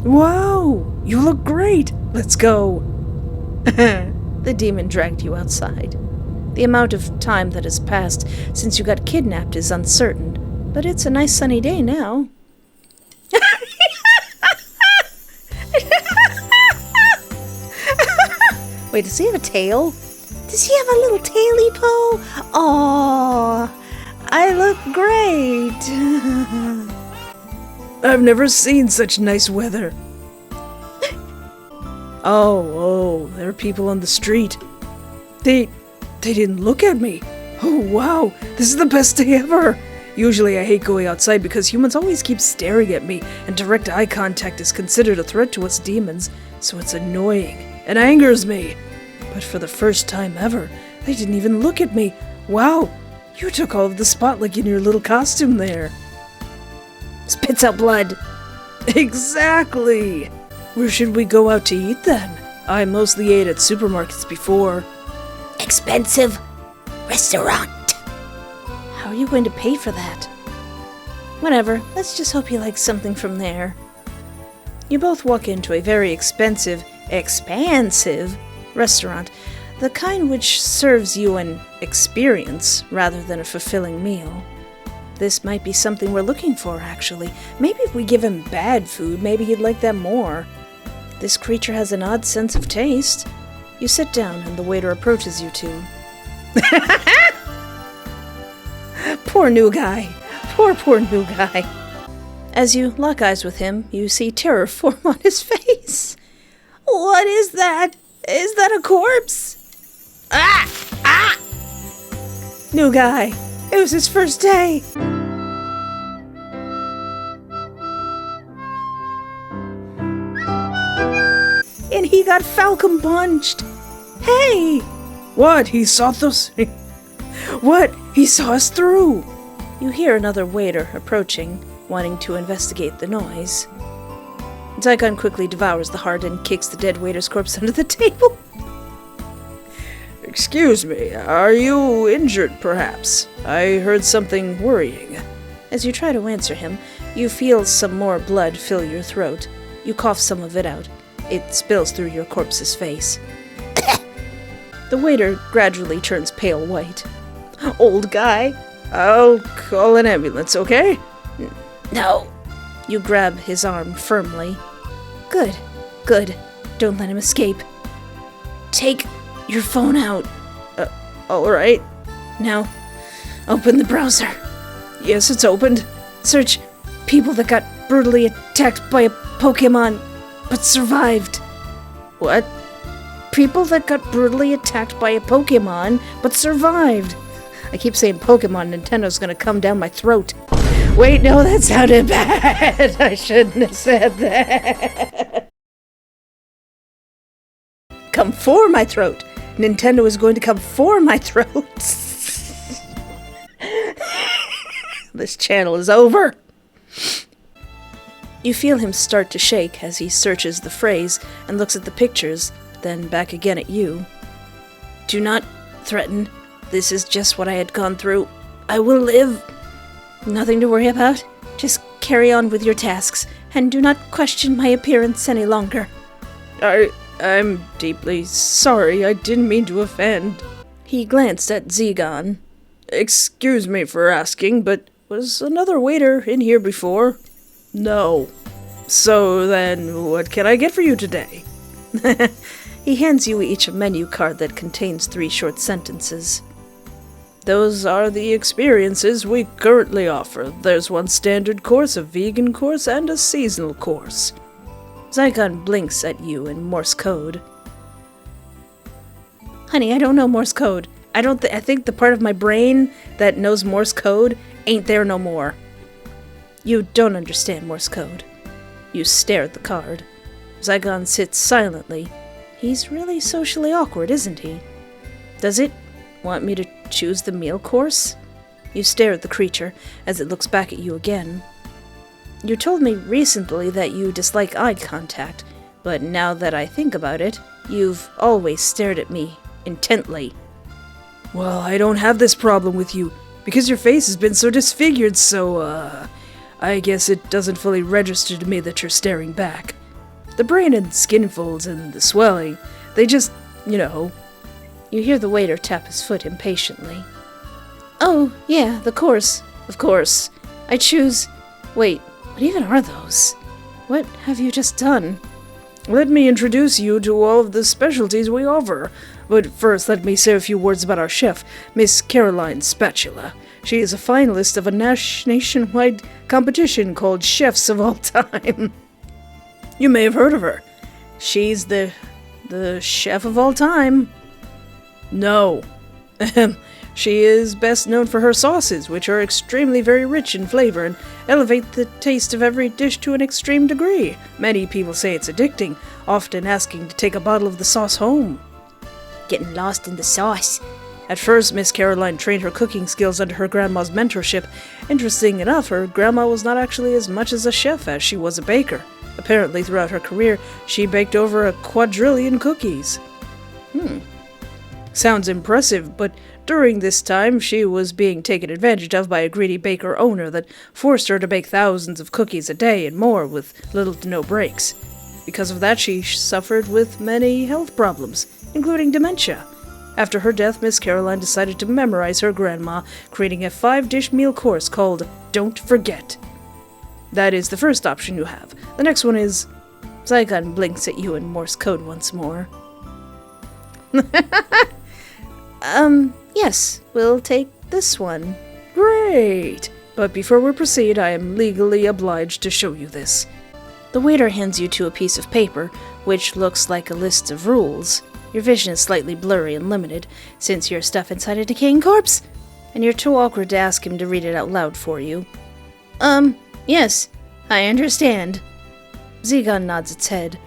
S4: Wow, you look great. Let's go.
S1: The demon dragged you outside. The amount of time that has passed since you got kidnapped is uncertain, but it's a nice sunny day now. Wait, does he have a tail? Does he have a little taily pole? Aww, I look great.
S4: I've never seen such nice weather. Oh, there are people on the street. They didn't look at me. Oh, wow, this is the best day ever. Usually I hate going outside because humans always keep staring at me, and direct eye contact is considered a threat to us demons, so it's annoying and angers me. But for the first time ever, they didn't even look at me. Wow, you took all of the spotlight in your little costume there.
S1: Spits out blood.
S4: Exactly. Where should we go out to eat then? I mostly ate at supermarkets before.
S1: Expensive restaurant. How are you going to pay for that? Whatever, let's just hope you like something from there. You both walk into a very expansive restaurant, the kind which serves you an experience rather than a fulfilling meal. This might be something we're looking for, actually. Maybe if we give him bad food, maybe he'd like that more. This creature has an odd sense of taste. You sit down and the waiter approaches you two. Poor new guy. Poor new guy. As you lock eyes with him, you see terror form on his face. What is that? Is that a corpse? Ah! New guy. It was his first day. And he got falcon punched. Hey!
S4: What? He saw us? What? He saw us through!
S1: You hear another waiter approaching, wanting to investigate the noise. Zygon quickly devours the heart and kicks the dead waiter's corpse under the table.
S4: Excuse me, are you injured, perhaps? I heard something worrying.
S1: As you try to answer him, you feel some more blood fill your throat. You cough some of it out. It spills through your corpse's face. The waiter gradually turns pale white. Old guy.
S4: I'll call an ambulance, okay?
S1: No. You grab his arm firmly. Good. Don't let him escape. Take your phone out.
S4: All right.
S1: Now, open the browser.
S4: Yes, it's opened.
S1: Search people that got brutally attacked by a Pokemon, but survived.
S4: What?
S1: People that got brutally attacked by a Pokemon, but survived. I keep saying Pokemon, Nintendo's gonna come down my throat. Wait, no, that sounded bad. I shouldn't have said that. Come for my throat. Nintendo is going to come for my throat. This channel is over. You feel him start to shake as he searches the phrase and looks at the pictures, then back again at you. Do not threaten. This is just what I had gone through. I will live. Nothing to worry about. Just carry on with your tasks, and do not question my appearance any longer.
S4: I'm deeply sorry. I didn't mean to offend.
S1: He glanced at Zygon.
S4: Excuse me for asking, but was another waiter in here before? No. So then, what can I get for you today?
S1: He hands you each a menu card that contains 3 short sentences.
S4: Those are the experiences we currently offer. There's one standard course, a vegan course, and a seasonal course.
S1: Zygon blinks at you in Morse code. Honey, I don't know Morse code. I think the part of my brain that knows Morse code ain't there no more. You don't understand Morse code. You stare at the card. Zygon sits silently. He's really socially awkward, isn't he? Does it want me to choose the meal course? You stare at the creature as it looks back at you again. You told me recently that you dislike eye contact, but now that I think about it, you've always stared at me intently.
S4: Well, I don't have this problem with you, because your face has been so disfigured, so, I guess it doesn't fully register to me that you're staring back. The brain and skin folds and the swelling, they just,
S1: You hear the waiter tap his foot impatiently. Oh, yeah, the course. Of course. I choose... Wait, what even are those? What have you just done?
S4: Let me introduce you to all of the specialties we offer. But first, let me say a few words about our chef, Miss Caroline Spatula. She is a finalist of a nationwide competition called Chefs of All Time. You may have heard of her.
S1: She's the chef of all time.
S4: No. She is best known for her sauces, which are extremely very rich in flavor and elevate the taste of every dish to an extreme degree. Many people say it's addicting, often asking to take a bottle of the sauce home.
S1: Getting lost in the sauce.
S4: At first, Miss Caroline trained her cooking skills under her grandma's mentorship. Interesting enough, her grandma was not actually as much as a chef as she was a baker. Apparently, throughout her career, she baked over 1 quadrillion cookies. Sounds impressive, but during this time she was being taken advantage of by a greedy baker owner that forced her to bake thousands of cookies a day and more with little to no breaks. Because of that, she suffered with many health problems, including dementia. After her death, Miss Caroline decided to memorize her grandma, creating a 5-dish meal course called Don't Forget. That is the first option you have. The next one is... Zygon blinks at you in Morse code once more. Yes, we'll take this one. Great! But before we proceed, I am legally obliged to show you this. The waiter hands you to a piece of paper, which looks like a list of rules. Your vision is slightly blurry and limited, since you're stuffed inside a decaying corpse, and you're too awkward to ask him to read it out loud for you. Yes, I understand. Zygon nods its head.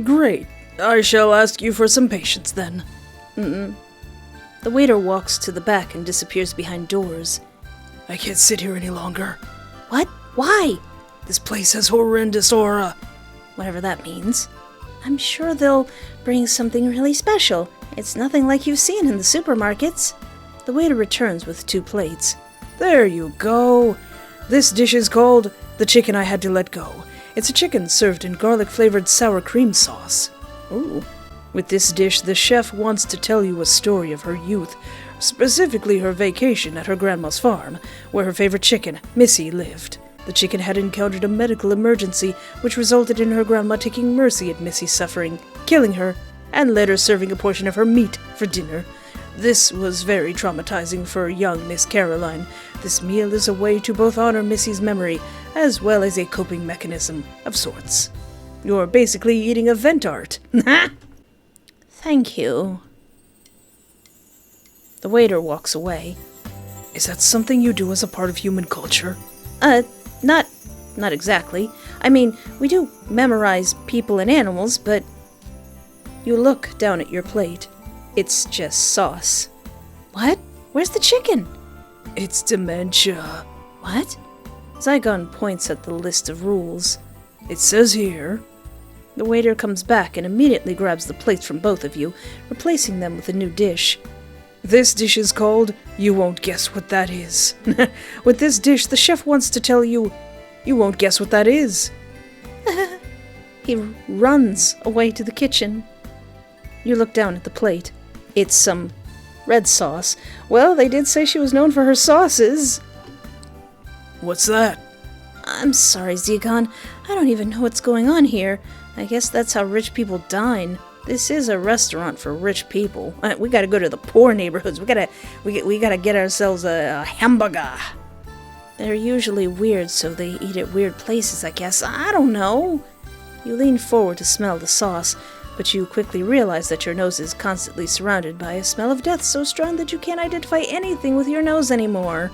S4: Great. I shall ask you for some patience, then. The waiter walks to the back and disappears behind doors. I can't sit here any longer. What? Why? This place has horrendous aura. Whatever that means. I'm sure they'll bring something really special. It's nothing like you've seen in the supermarkets. The waiter returns with 2 plates. There you go. This dish is called the chicken I had to let go. It's a chicken served in garlic-flavored sour cream sauce. Ooh. With this dish, the chef wants to tell you a story of her youth, specifically her vacation at her grandma's farm, where her favorite chicken, Missy, lived. The chicken had encountered a medical emergency, which resulted in her grandma taking mercy at Missy's suffering, killing her, and later serving a portion of her meat for dinner. This was very traumatizing for young Miss Caroline. This meal is a way to both honor Missy's memory, as well as a coping mechanism of sorts. You're basically eating a vent art. Thank you. The waiter walks away. Is that something you do as a part of human culture? Not exactly. I mean, we do memorize people and animals, but... You look down at your plate. It's just sauce. What? Where's the chicken? It's dementia. What? Zygon points at the list of rules. It says here... The waiter comes back and immediately grabs the plates from both of you, replacing them with a new dish. This dish is called You Won't Guess What That Is. With this dish, the chef wants to tell you, you won't guess what that is. He runs away to the kitchen. You look down at the plate. It's some red sauce. Well, they did say she was known for her sauces. What's that? I'm sorry, Zygon. I don't even know what's going on here. I guess that's how rich people dine. This is a restaurant for rich people. We gotta go to the poor neighborhoods. We gotta get ourselves a hamburger. They're usually weird, so they eat at weird places, I guess. I don't know. You lean forward to smell the sauce, but you quickly realize that your nose is constantly surrounded by a smell of death so strong that you can't identify anything with your nose anymore.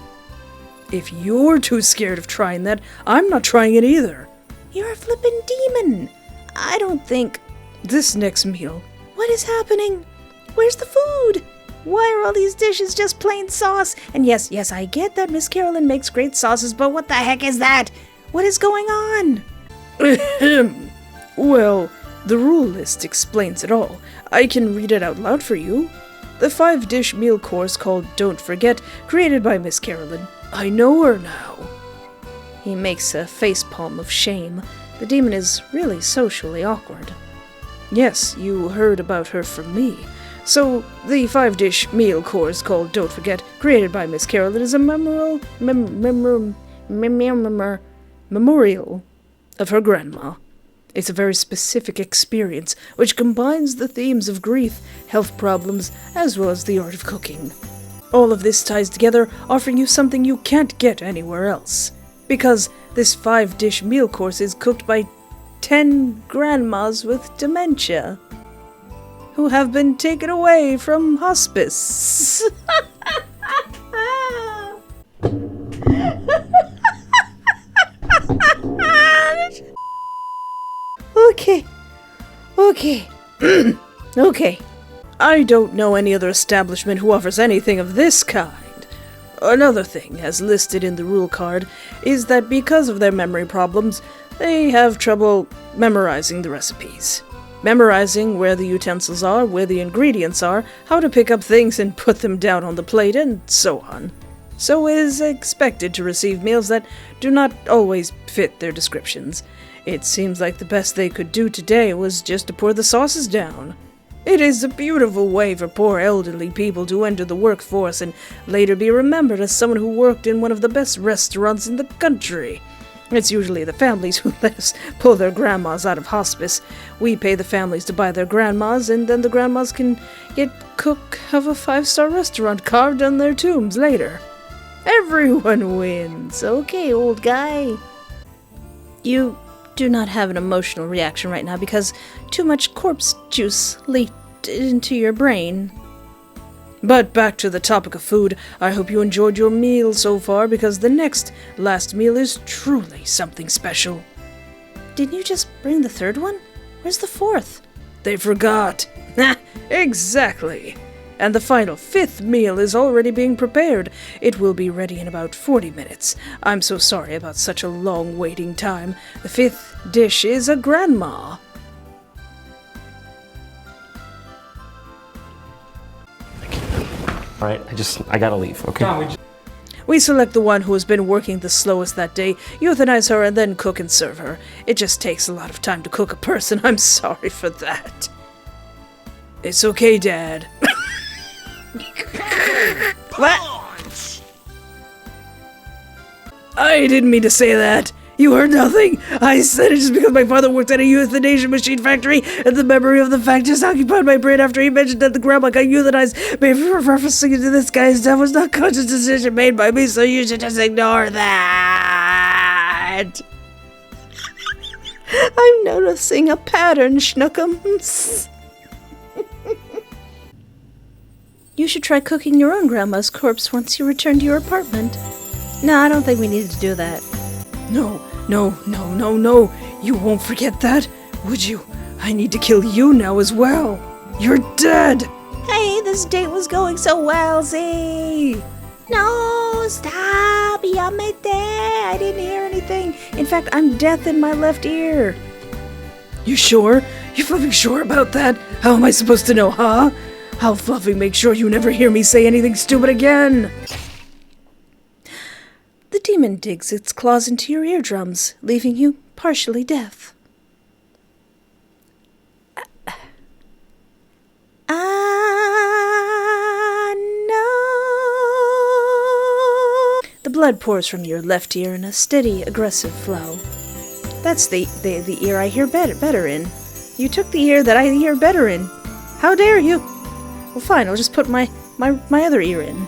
S4: If you're too scared of trying that, I'm not trying it either. You're a flippin' demon. I don't think... This next meal. What is happening? Where's the food? Why are all these dishes just plain sauce? And yes, I get that Miss Caroline makes great sauces, but what the heck is that? What is going on? Well, the rule list explains it all. I can read it out loud for you. The 5-dish meal course called Don't Forget, created by Miss Caroline. I know her now. He makes a facepalm of shame. The demon is really socially awkward. Yes, you heard about her from me. So, the 5-dish meal course called Don't Forget, created by Miss Caroline, is a memorial of her grandma. It's a very specific experience, which combines the themes of grief, health problems, as well as the art of cooking. All of this ties together, offering you something you can't get anywhere else. Because this 5-dish meal course is cooked by 10 grandmas with dementia, who have been taken away from hospice. Okay. Okay. I don't know any other establishment who offers anything of this kind. Another thing, as listed in the rule card, is that because of their memory problems, they have trouble memorizing the recipes. memorizing where the utensils are, where the ingredients are, how to pick up things and put them down on the plate, and so on. So it is expected to receive meals that do not always fit their descriptions. It seems like the best they could do today was just to pour the sauces down. It is a beautiful way for poor elderly people to enter the workforce and later be remembered as someone who worked in one of the best restaurants in the country. It's usually the families who let us pull their grandmas out of hospice. We pay the families to buy their grandmas, and then the grandmas can get cook of a 5-star restaurant carved on their tombs later. Everyone wins. Okay, old guy.
S1: You do not have an emotional reaction right now because too much corpse juice leaked into your brain.
S4: But back to the topic of food, I hope you enjoyed your meal so far because the last meal is truly something special.
S1: Didn't you just bring the third one? Where's the fourth?
S4: They forgot. Exactly. And the final 5th meal is already being prepared. It will be ready in about 40 minutes. I'm so sorry about such a long waiting time. The 5th dish is a grandma.
S5: Alright, I gotta leave, okay?
S4: We select the one who has been working the slowest that day, euthanize her, and then cook and serve her. It just takes a lot of time to cook a person. I'm sorry for that. It's okay, Dad. What? I didn't mean to say that. You heard nothing. I said it just because my father worked at a euthanasia machine factory, and the memory of the fact just occupied my brain after he mentioned that the grandma got euthanized. Maybe referencing to this guy's death was not a conscious decision made by me, so you should just ignore that.
S1: I'm noticing a pattern, Schnookums. You should try cooking your own grandma's corpse once you return to your apartment. No, I don't think we need to do that.
S4: No. You won't forget that, would you? I need to kill you now as well. You're dead.
S1: Hey, this date was going so well, Z. No, stop, Yamete. I didn't hear anything. In fact, I'm deaf in my left ear.
S4: You sure? You flipping sure about that? How am I supposed to know, huh? I'll fluffing make sure you never hear me say anything stupid again.
S1: The demon digs its claws into your eardrums, leaving you partially deaf. No. The blood pours from your left ear in a steady, aggressive flow. That's the ear I hear better in. You took the ear that I hear better in. How dare you? Well, fine, I'll just put my other ear in.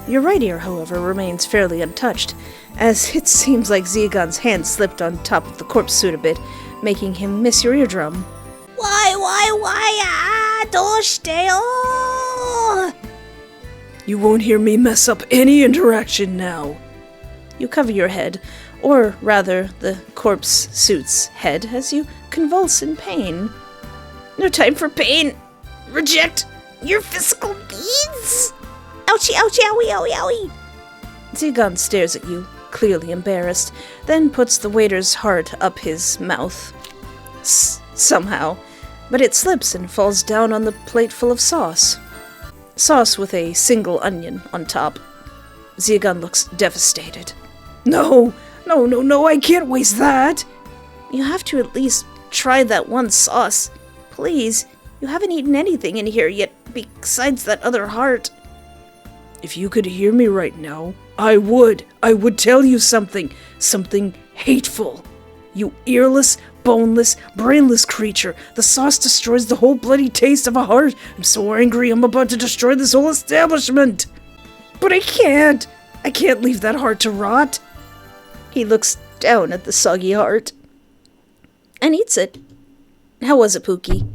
S1: Your right ear, however, remains fairly untouched, as it seems like Ziagon's hand slipped on top of the corpse suit a bit, making him miss your eardrum. Why,
S4: You won't hear me mess up any interaction now.
S1: You cover your head, or rather the corpse suit's head, as you convulse in pain. No time for pain. Reject your physical needs. Ouchie, ouchie, owie, owie, owie. Ziagon stares at you, clearly embarrassed, then puts the waiter's heart up his mouth. Somehow, but it slips and falls down on the plate full of sauce. Sauce with a single onion on top. Ziagon looks devastated.
S4: No, I can't waste that.
S1: You have to at least try that one sauce. Please, you haven't eaten anything in here yet besides that other heart.
S4: If you could hear me right now, I would tell you something hateful. You earless, boneless, brainless creature. The sauce destroys the whole bloody taste of a heart. I'm so angry I'm about to destroy this whole establishment. But I can't leave that heart to rot.
S1: He looks down at the soggy heart and eats it. How was it, Pookie?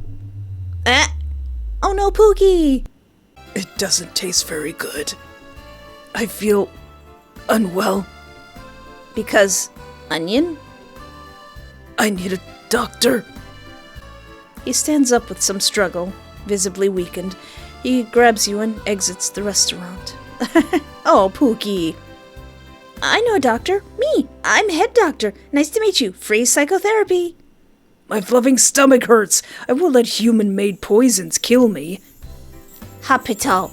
S1: Oh no, Pookie!
S4: It doesn't taste very good. I feel unwell.
S1: Because onion?
S4: I need a doctor.
S1: He stands up with some struggle, visibly weakened. He grabs you and exits the restaurant. Oh, Pookie. I know a doctor. Me. I'm head doctor. Nice to meet you. Free psychotherapy.
S4: My fluffing stomach hurts. I won't let human-made poisons kill me.
S1: Hospital.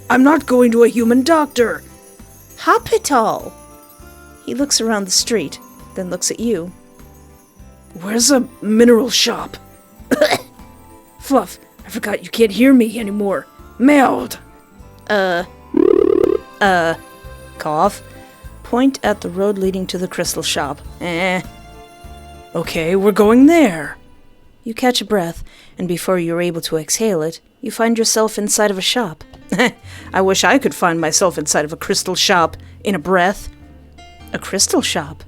S4: I'm not going to a human doctor.
S1: Hospital. He looks around the street, then looks at you.
S4: Where's a mineral shop? Fluff, I forgot you can't hear me anymore. Meld.
S1: Cough. Point at the road leading to the crystal shop.
S4: Okay, we're going there.
S1: You catch a breath, and before you're able to exhale it, you find yourself inside of a shop.
S4: I wish I could find myself inside of a crystal shop in a breath.
S1: A crystal shop?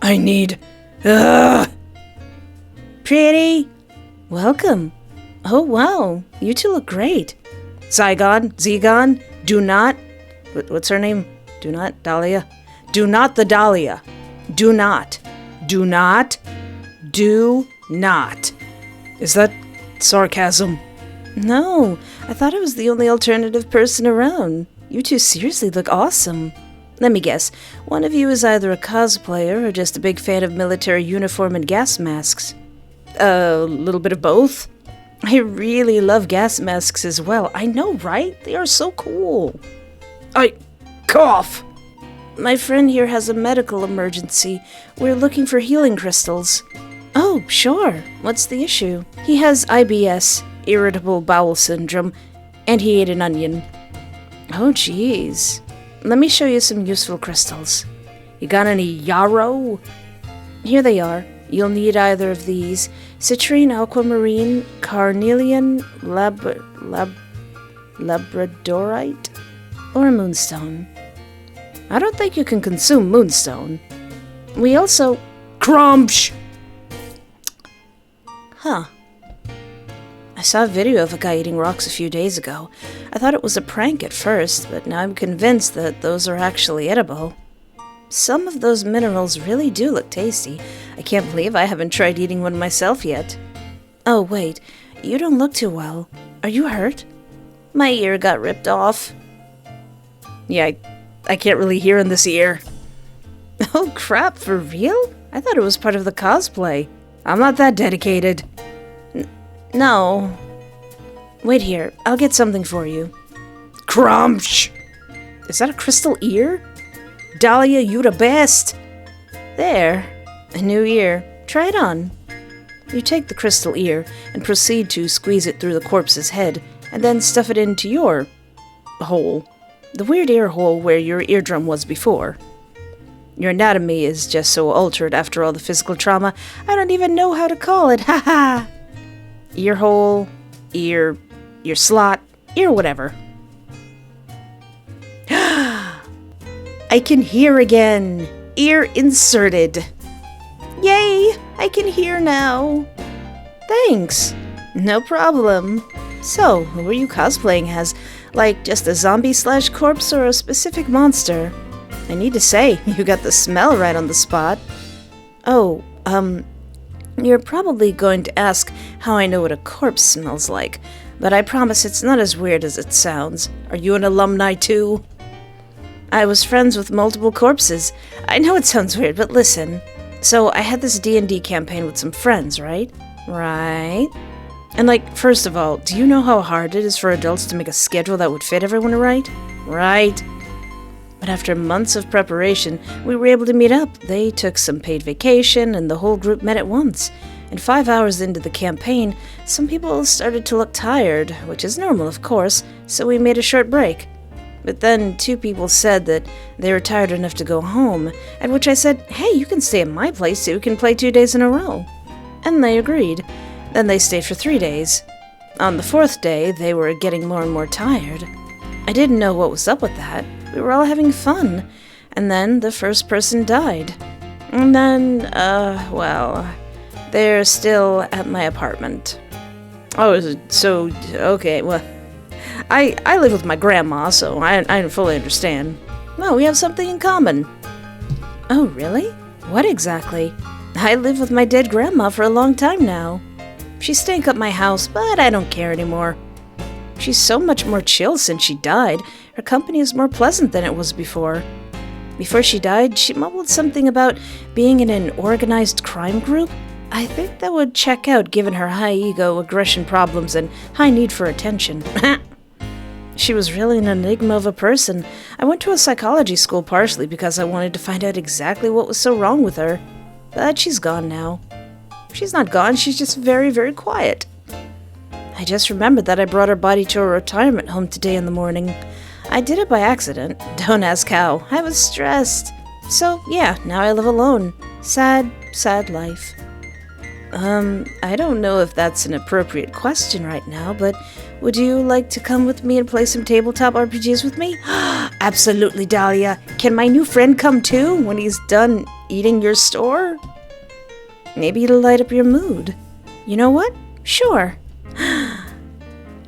S4: I need...
S1: Pretty! Welcome. Oh, wow. You two look great.
S4: Zegon, do not... What's her name? Do not, Dahlia? Do not the Dahlia. Do not. Do not. Do not. Is that sarcasm?
S1: No, I thought I was the only alternative person around. You two seriously look awesome. Let me guess, one of you is either a cosplayer or just a big fan of military uniform and gas masks.
S4: A little bit of both.
S1: I really love gas masks as well. I know, right? They are so cool.
S4: Cough!
S1: My friend here has a medical emergency. We're looking for healing crystals. Oh, sure. What's the issue? He has IBS, irritable bowel syndrome, and he ate an onion. Oh, jeez. Let me show you some useful crystals.
S4: You got any yarrow?
S1: Here they are. You'll need either of these: citrine, aquamarine, carnelian, labradorite, or moonstone.
S4: I don't think you can consume moonstone.
S1: We also...
S4: Crumsh!
S1: Huh. I saw a video of a guy eating rocks a few days ago. I thought it was a prank at first, but now I'm convinced that those are actually edible. Some of those minerals really do look tasty. I can't believe I haven't tried eating one myself yet. Oh, wait. You don't look too well. Are you hurt? My ear got ripped off.
S4: Yeah, I can't really hear in this ear.
S1: Oh, crap, for real? I thought it was part of the cosplay.
S4: I'm not that dedicated.
S1: No. Wait here, I'll get something for you.
S4: Crumsh!
S1: Is that a crystal ear?
S4: Dahlia, you the best!
S1: There. A new ear. Try it on. You take the crystal ear and proceed to squeeze it through the corpse's head, and then stuff it into your hole. The weird ear hole where your eardrum was before. Your anatomy is just so altered after all the physical trauma, I don't even know how to call it. Ha ha! Ear hole, ear slot, ear whatever. I can hear again. Ear inserted. Yay! I can hear now. Thanks. No problem. So, who are you cosplaying as? Like just a zombie/corpse or a specific monster? I need to say, you got the smell right on the spot. Oh, you're probably going to ask how I know what a corpse smells like, but I promise it's not as weird as it sounds.
S4: Are you an alumni too?
S1: I was friends with multiple corpses. I know it sounds weird, but listen. So I had this D&D campaign with some friends, right? Right. And first of all, do you know how hard it is for adults to make a schedule that would fit everyone right? Right. But after months of preparation, we were able to meet up. They took some paid vacation, and the whole group met at once. And 5 hours into the campaign, some people started to look tired, which is normal, of course, so we made a short break. But then 2 people said that they were tired enough to go home, at which I said, hey, you can stay at my place so you can play 2 days in a row. And they agreed. Then they stayed for 3 days. On the 4th day, they were getting more and more tired. I didn't know what was up with that. We were all having fun. And then the first person died. And then, they're still at my apartment.
S4: Oh, so, okay, well, I live with my grandma, so I don't fully understand.
S1: Well, we have something in common. Oh, really? What exactly? I live with my dead grandma for a long time now. She stank up my house, but I don't care anymore. She's so much more chill since she died. Her company is more pleasant than it was before. Before she died, she mumbled something about being in an organized crime group. I think that would check out given her high ego, aggression problems, and high need for attention. She was really an enigma of a person. I went to a psychology school partially because I wanted to find out exactly what was so wrong with her. But she's gone now. She's not gone, she's just very, very quiet. I just remembered that I brought her body to a retirement home today in the morning. I did it by accident. Don't ask how. I was stressed. So, yeah, now I live alone. Sad, sad life. I don't know if that's an appropriate question right now, but would you like to come with me and play some tabletop RPGs with me? Absolutely, Dahlia. Can my new friend come too when he's done eating your store? Maybe it'll light up your mood. You know what? Sure.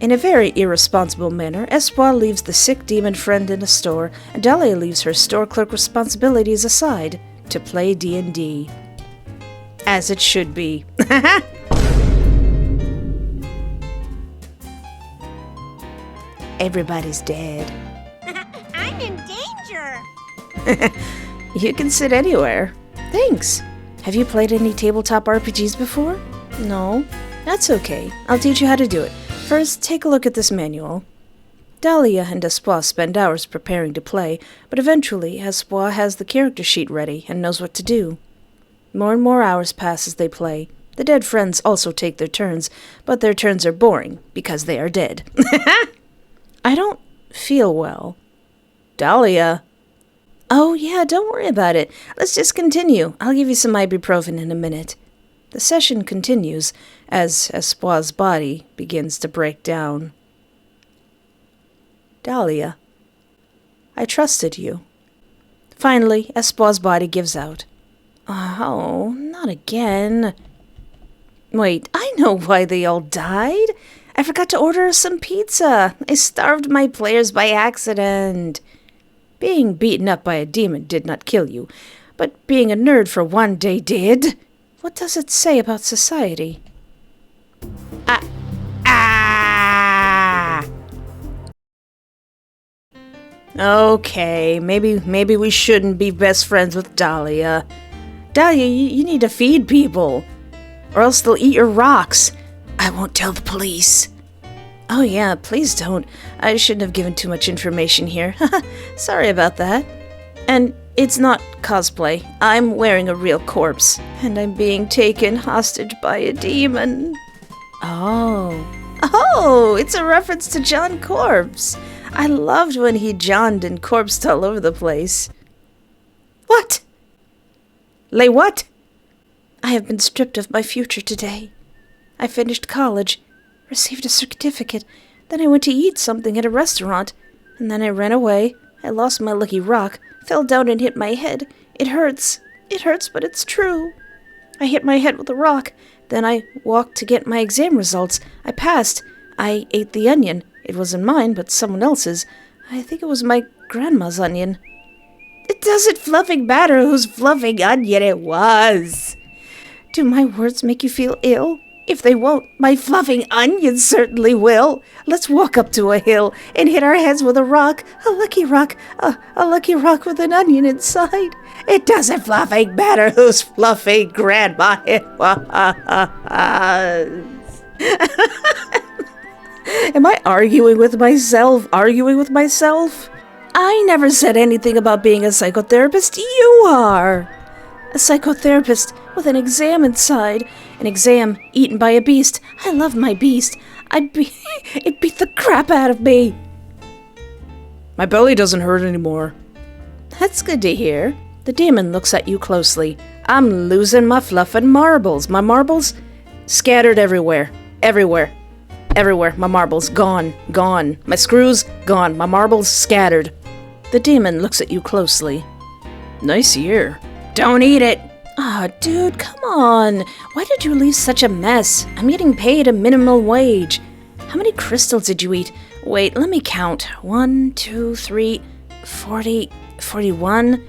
S1: In a very irresponsible manner, Espoir leaves the sick demon friend in a store, and Dahlia leaves her store clerk responsibilities aside to play D&D. As it should be. Everybody's dead.
S2: I'm in danger.
S1: You can sit anywhere. Thanks. Have you played any tabletop RPGs before? No? That's okay. I'll teach you how to do it. First, take a look at this manual. Dahlia and Espoir spend hours preparing to play, but eventually Espoir has the character sheet ready and knows what to do. More and more hours pass as they play. The dead friends also take their turns, but their turns are boring because they are dead. I don't feel well. Dahlia. Oh yeah, don't worry about it. Let's just continue. I'll give you some ibuprofen in a minute. The session continues as Espoir's body begins to break down. Dahlia. I trusted you. Finally, Espoir's body gives out. Oh, not again. Wait, I know why they all died. I forgot to order some pizza. I starved my players by accident. Being beaten up by a demon did not kill you, but being a nerd for one day did. What does it say about society? Okay, maybe we shouldn't be best friends with Dahlia. Dahlia, you need to feed people, or else they'll eat your rocks. I won't tell the police. Oh yeah, please don't. I shouldn't have given too much information here. Sorry about that. And it's not cosplay. I'm wearing a real corpse, and I'm being taken hostage by a demon. Oh, it's a reference to John Corpse. I loved when he Johned and corpsed all over the place. What? Lay what? I have been stripped of my future today. I finished college, received a certificate, then I went to eat something at a restaurant, and then I ran away. I lost my lucky rock, fell down and hit my head. It hurts, but it's true. I hit my head with a rock, then I walked to get my exam results. I passed. I ate the onion. It wasn't mine, but someone else's. I think it was my grandma's onion. It doesn't fluffing matter whose fluffing onion it was. Do my words make you feel ill? If they won't, my fluffing onion certainly will. Let's walk up to a hill and hit our heads with a rock. A lucky rock with an onion inside. It doesn't fluffing matter whose fluffing grandma it was. Am I arguing with myself? I never said anything about being a psychotherapist. You are. A psychotherapist with an exam inside. An exam eaten by a beast. I love my beast. It beat the crap out of me.
S4: My belly doesn't hurt anymore.
S1: That's good to hear. The demon looks at you closely. I'm losing my fluffin' marbles. My marbles scattered everywhere. Everywhere. My marbles gone. My screws gone. My marbles scattered. The demon looks at you closely.
S4: Nice ear.
S1: Don't eat it. Ah, dude, come on. Why did you leave such a mess? I'm getting paid a minimum wage. How many crystals did you eat? Wait, let me count. 1, 2, 3, 40, 41.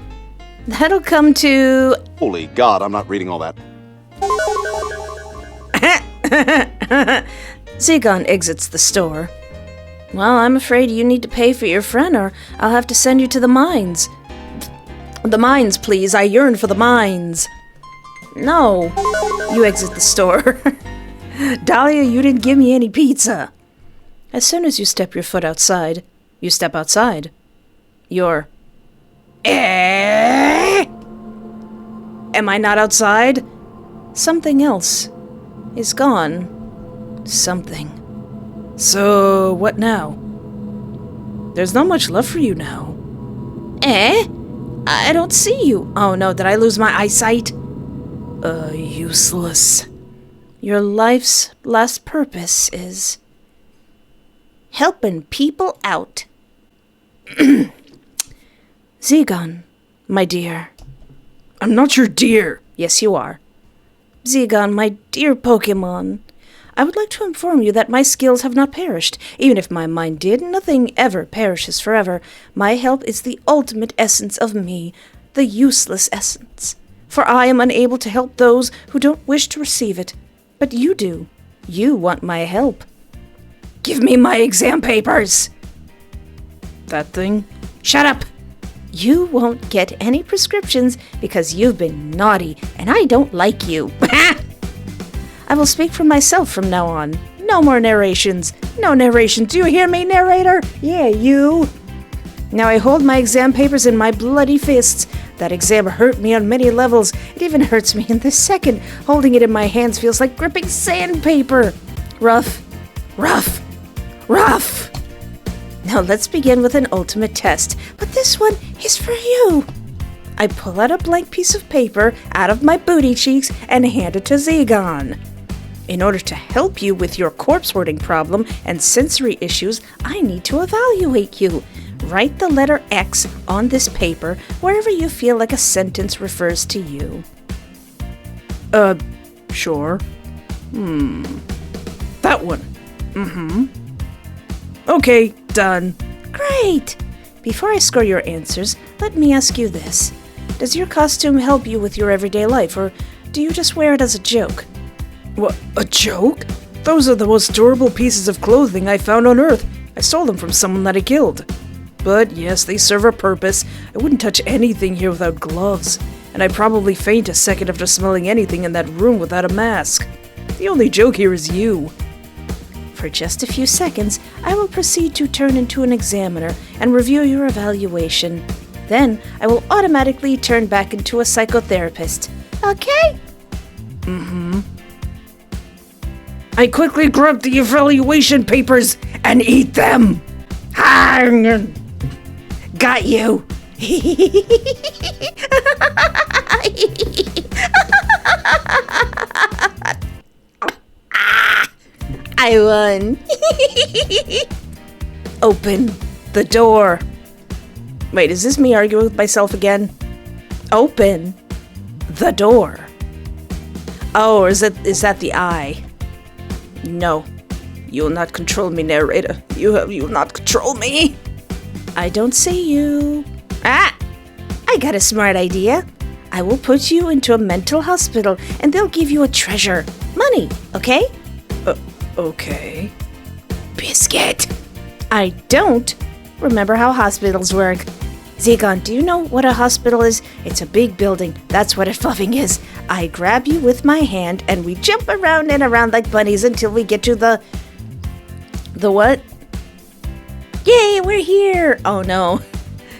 S1: That'll come to...
S6: Holy God, I'm not reading all that.
S1: Zegon exits the store. Well, I'm afraid you need to pay for your friend, or I'll have to send you to the mines. The mines, please. I yearn for the mines.
S4: No. You exit the store. Dahlia, you didn't give me any pizza. As soon as you step your foot outside, you step outside. You're... Am I not outside? Something else is gone. Something. So, what now? There's not much left for you now. I don't see you. Oh no, did I lose my eyesight? Useless. Your life's last purpose is... helping people out. Zegon, my dear. I'm not your dear. Yes, you are. Zegon, my dear Pokemon. I would like to inform you that my skills have not perished. Even if my mind did, nothing ever perishes forever. My help is the ultimate essence of me, the useless essence. For I am unable to help those who don't wish to receive it. But you do. You want my help. Give me my exam papers! That thing? Shut up! You won't get any prescriptions because you've been naughty, and I don't like you. I will speak for myself from now on. No more narrations. No narration. Do you hear me, narrator? Yeah, you. Now I hold my exam papers in my bloody fists. That exam hurt me on many levels. It even hurts me in this second. Holding it in my hands feels like gripping sandpaper. Rough. Rough. Rough. Now let's begin with an ultimate test. But this one is for you. I pull out a blank piece of paper out of my booty cheeks and hand it to Zegon. In order to help you with your corpse hoarding problem and sensory issues, I need to evaluate you. Write the letter X on this paper wherever you feel like a sentence refers to you. Sure. That one. Okay, done. Great! Before I score your answers, let me ask you this. Does your costume help you with your everyday life, or do you just wear it as a joke? What, a joke? Those are the most durable pieces of clothing I found on Earth. I stole them from someone that I killed. But yes, they serve a purpose. I wouldn't touch anything here without gloves, and I'd probably faint a second after smelling anything in that room without a mask. The only joke here is you. For just a few seconds, I will proceed to turn into an examiner and review your evaluation. Then, I will automatically turn back into a psychotherapist. Okay? I quickly grab the evaluation papers and eat them. Got you. I won. Open the door. Wait, is this me arguing with myself again? Open the door. Oh, or is that the eye? No. You will not control me, narrator. You will not control me. I don't see you. I got a smart idea. I will put you into a mental hospital and they'll give you a treasure. Money, okay? Okay. Biscuit. I don't remember how hospitals work. Zegon, do you know what a hospital is? It's a big building. That's what a fluffing is. I grab you with my hand and we jump around and around like bunnies until we get to the what? Yay, we're here! Oh no.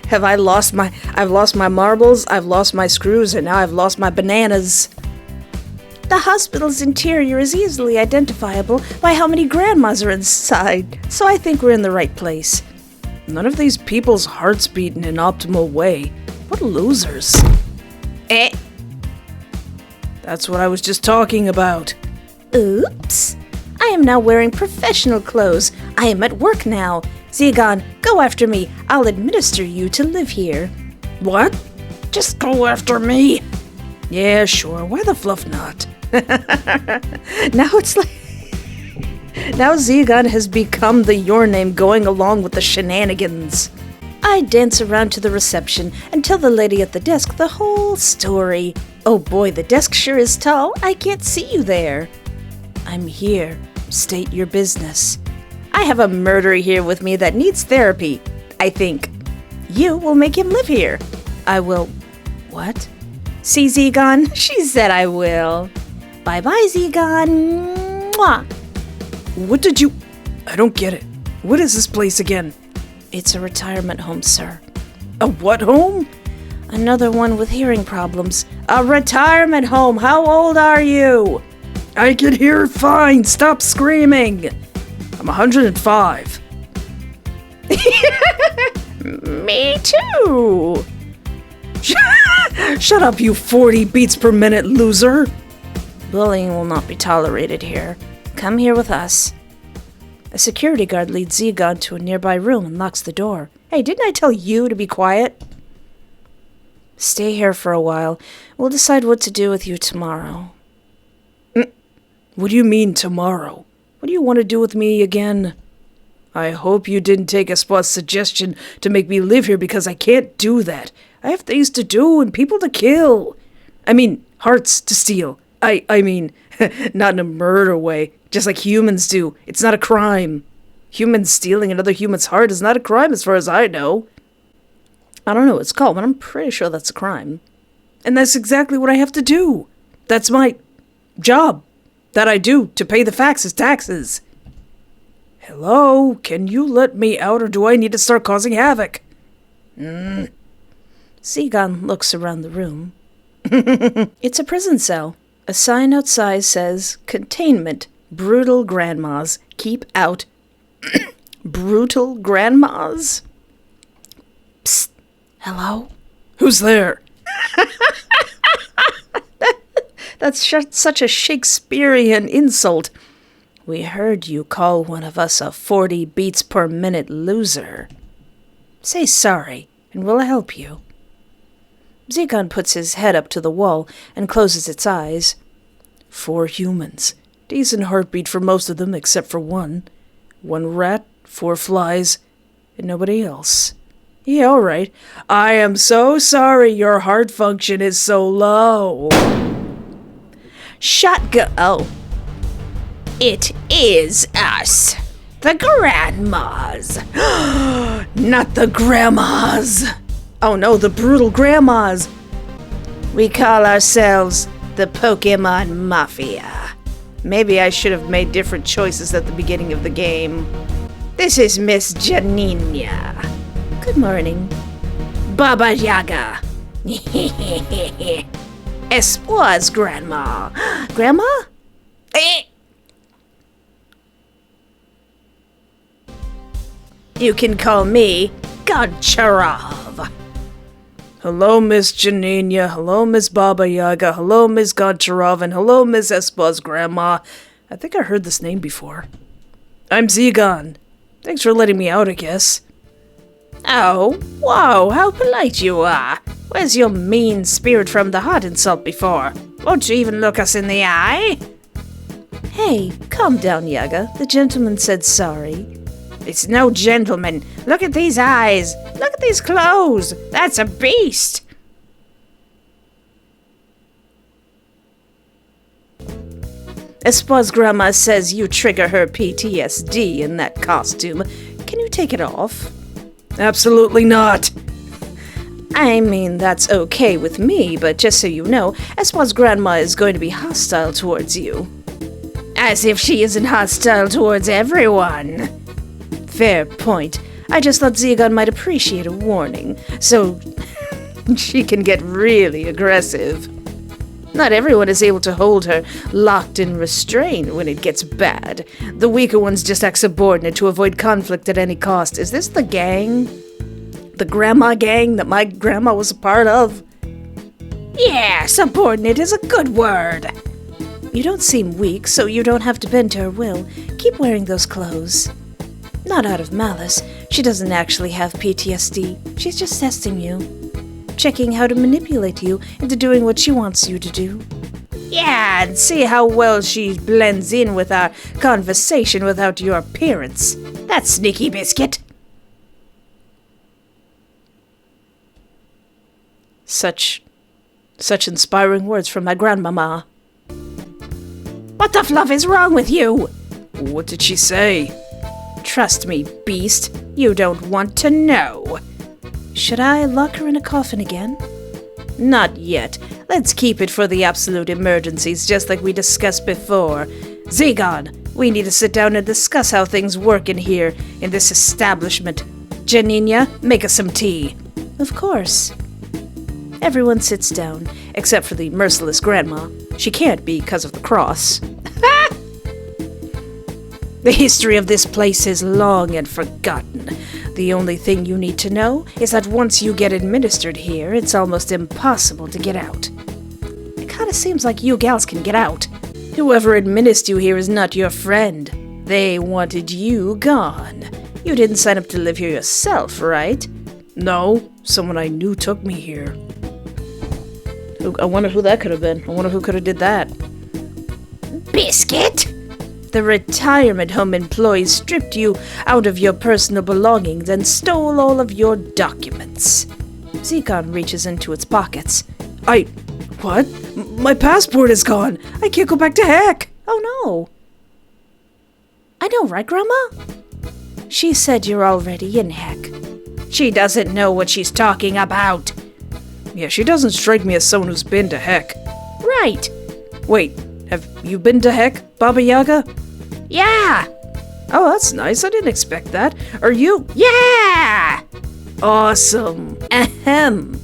S4: I've lost my marbles, I've lost my screws, and now I've lost my bananas. The hospital's interior is easily identifiable by how many grandmas are inside, so I think we're in the right place. None of these people's hearts beat in an optimal way. What losers. That's what I was just talking about. Oops. I am now wearing professional clothes. I am at work now. Zegon, go after me. I'll administer you to live here. What? Just go after me? Yeah, sure. Why the fluff not? Now it's like... Now Zegon has become the Your Name going along with the shenanigans. I dance around to the reception and tell the lady at the desk the whole story. Oh boy, the desk sure is tall. I can't see you there. I'm here. State your business. I have a murderer here with me that needs therapy, I think. You will make him live here. I will... What?
S1: See, Zegon? She said I will. Bye-bye, Zegon. Mwah.
S4: What did you... I don't get it. What is this place again?
S1: It's a retirement home, sir.
S4: A what home?
S1: Another one with hearing problems. A retirement home! How old are you?
S4: I can hear fine. Stop screaming. I'm 105.
S1: Me too!
S4: Shut up, you 40 beats per minute loser.
S1: Bullying will not be tolerated here. Come here with us. A security guard leads Zegon to a nearby room and locks the door. Hey, didn't I tell you to be quiet? Stay here for a while. We'll decide what to do with you tomorrow.
S4: What do you mean tomorrow? What do you want to do with me again? I hope you didn't take Espa's suggestion to make me live here because I can't do that. I have things to do and people to kill. I mean, hearts to steal. I mean, not in a murder way, just like humans do. It's not a crime. Humans stealing another human's heart is not a crime as far as I know. I don't know what it's called, but I'm pretty sure that's a crime. And that's exactly what I have to do. That's my job that I do to pay the faxes taxes. Hello, can you let me out or do I need to start causing havoc?
S1: Zegon looks around the room. It's a prison cell. A sign outside says, Containment, Brutal Grandmas. Keep out. Brutal Grandmas? Psst. Hello?
S4: Who's there?
S1: That's such a Shakespearean insult. We heard you call one of us a 40 beats per minute loser. Say sorry, and we'll help you. Zegon puts his head up to the wall and closes its eyes. 4 humans. Decent heartbeat for most of them except for one. 1 rat, 4 flies, and nobody else. Yeah, all right. I am so sorry your heart function is so low. Shotgun. Oh. It is us. The grandmas. Not the grandmas. Oh no, the brutal grandmas. We call ourselves the Pokemon Mafia. Maybe I should have made different choices at the beginning of the game. This is Miss Janina. Good morning. Baba Yaga. Espoir's grandma. Grandma? You can call me Goncharov.
S4: Hello, Miss Janina. Hello, Miss Baba Yaga. Hello, Miss Goncharov. And hello, Miss Espa's grandma. I think I heard this name before. I'm Zegon. Thanks for letting me out, I guess.
S1: Oh, whoa, how polite you are. Where's your mean spirit from the heart insult before? Won't you even look us in the eye? Hey, calm down, Yaga. The gentleman said sorry. It's no gentleman. Look at these eyes. Look at these clothes. That's a beast. Espa's grandma says you trigger her PTSD in that costume. Can you take it off?
S4: Absolutely not.
S1: I mean, that's okay with me, but just so you know, Espa's grandma is going to be hostile towards you. As if she isn't hostile towards everyone. Fair point. I just thought Zegon might appreciate a warning, so she can get really aggressive. Not everyone is able to hold her locked and restrained when it gets bad. The weaker ones just act subordinate to avoid conflict at any cost. Is this the gang? The grandma gang that my grandma was a part of? Yeah, subordinate is a good word. You don't seem weak, so you don't have to bend to her will. Keep wearing those clothes. Not out of malice. She doesn't actually have PTSD. She's just testing you. Checking how to manipulate you into doing what she wants you to do. Yeah, and see how well she blends in with our conversation without your appearance. That sneaky biscuit. Such inspiring words from my grandmama. What the fluff is wrong with you?
S4: What did she say?
S1: Trust me, beast. You don't want to know. Should I lock her in a coffin again?
S4: Not yet. Let's keep it for the absolute emergencies, just like we discussed before. Zegon, we need to sit down and discuss how things work in here, in this establishment. Janina, make us some tea.
S1: Of course. Everyone sits down, except for the merciless grandma. She can't be because of the cross. The history of this place is long and forgotten. The only thing you need to know is that once you get administered here, it's almost impossible to get out. It kinda seems like you gals can get out. Whoever administered you here is not your friend. They wanted you gone. You didn't sign up to live here yourself, right?
S4: No, someone I knew took me here. I wonder who that could have been. I wonder who could have did that.
S2: Biscuit?
S1: The retirement home employees stripped you out of your personal belongings and stole all of your documents. Zegon reaches into its pockets.
S4: What? My passport is gone. I can't go back to heck.
S1: Oh no. I know, right, Grandma? She said you're already in heck. She doesn't know what she's talking about.
S4: Yeah, she doesn't strike me as someone who's been to heck.
S1: Right.
S4: Wait, have you been to heck, Baba Yaga?
S2: Yeah!
S4: Oh, that's nice. I didn't expect that. Are you?
S2: Yeah!
S4: Awesome.
S1: Ahem.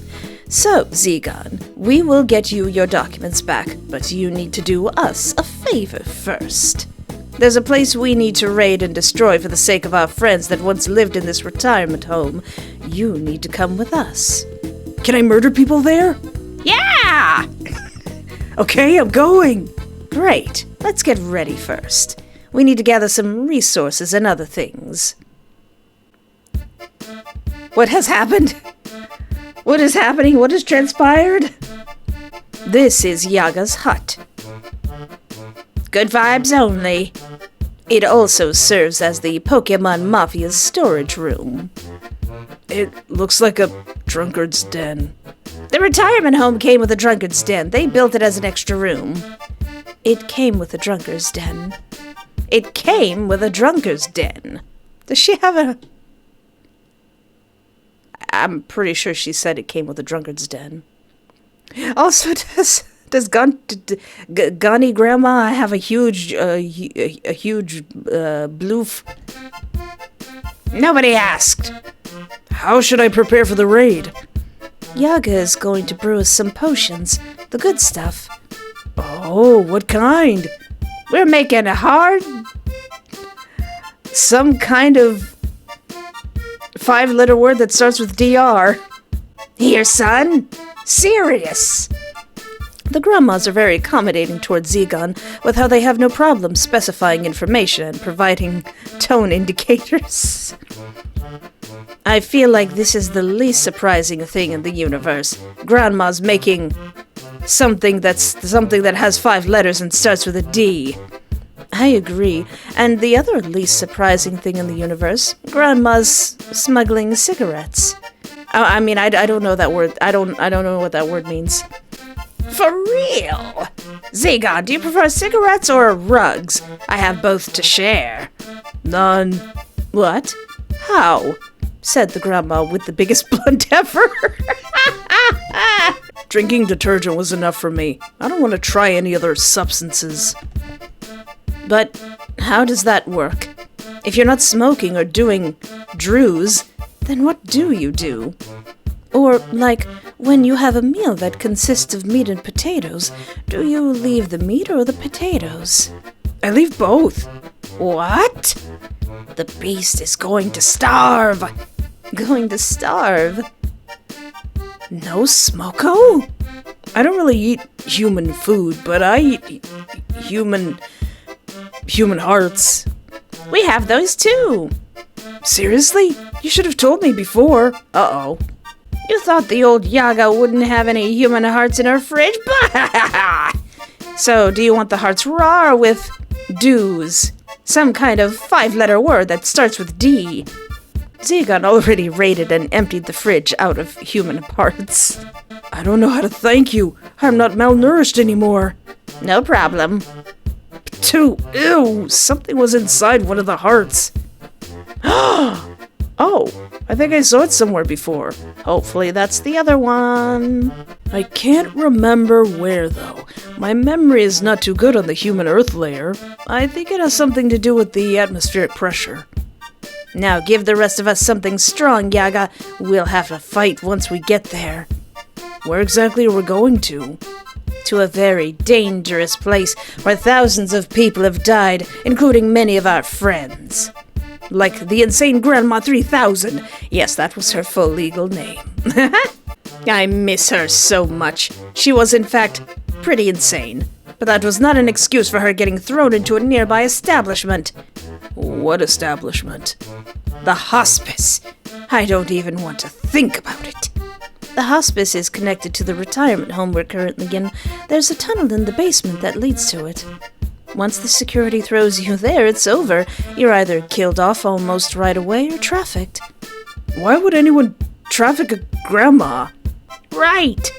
S1: So, Zegon, we will get you your documents back, but you need to do us a favor first. There's a place we need to raid and destroy for the sake of our friends that once lived in this retirement home. You need to come with us.
S4: Can I murder people there?
S2: Yeah!
S4: Okay, I'm going.
S1: Great. Let's get ready first. We need to gather some resources and other things. What has happened? What is happening? What has transpired? This is Yaga's hut. Good vibes only. It also serves as the Pokemon Mafia's storage room.
S4: It looks like a drunkard's den.
S1: The retirement home came with a drunkard's den. They built it as an extra room. It came with a drunkard's den. It came with a drunkard's den. Does she have a... I'm pretty sure she said it came with a drunkard's den. Also, does Gani Grandma have a huge bloof?
S2: Nobody asked.
S4: How should I prepare for the raid?
S1: Yaga is going to brew us some potions. The good stuff.
S4: Oh, what kind?
S2: We're making it hard.
S1: Some kind of 5-letter word that starts with DR.
S2: Here, son. Serious.
S1: The grandmas are very accommodating towards Zegon, with how they have no problem specifying information and providing tone indicators. I feel like this is the least surprising thing in the universe. Grandma's making something that has 5 letters and starts with a D. I agree. And the other least surprising thing in the universe, Grandma's smuggling cigarettes. I mean, I don't know that word. I don't know what that word means.
S2: For real? Zegon, do you prefer cigarettes or rugs? I have both to share.
S4: None.
S1: What? How? Said the grandma with the biggest blunt ever.
S4: Drinking detergent was enough for me. I don't want to try any other substances.
S1: But how does that work? If you're not smoking or doing drews, then what do you do? Or, like, when you have a meal that consists of meat and potatoes, do you leave the meat or the potatoes?
S4: I leave both.
S1: What? The beast is going to starve. Going to starve? No smoko?
S4: I don't really eat human food, but I eat human hearts.
S1: We have those too.
S4: Seriously? You should have told me before. Uh-oh.
S1: You thought the old Yaga wouldn't have any human hearts in her fridge? So, do you want the hearts raw or with doos? Some kind of 5-letter word that starts with D. Zegon already raided and emptied the fridge out of human parts.
S4: I don't know how to thank you. I'm not malnourished anymore.
S1: No problem.
S4: Ew, something was inside one of the hearts.
S1: Oh,
S4: I think I saw it somewhere before.
S1: Hopefully that's the other one.
S4: I can't remember where, though. My memory is not too good on the human Earth layer. I think it has something to do with the atmospheric pressure.
S1: Now give the rest of us something strong, Yaga. We'll have to fight once we get there.
S4: Where exactly are we going to?
S1: To a very dangerous place where thousands of people have died, including many of our friends.
S4: Like the insane Grandma 3000.
S1: Yes, that was her full legal name. I miss her so much. She was, in fact, pretty insane. But that was not an excuse for her getting thrown into a nearby establishment.
S4: What establishment?
S1: The hospice. I don't even want to think about it. The hospice is connected to the retirement home we're currently in. There's a tunnel in the basement that leads to it. Once the security throws you there, it's over. You're either killed off almost right away or trafficked.
S4: Why would anyone traffic a grandma?
S1: Right!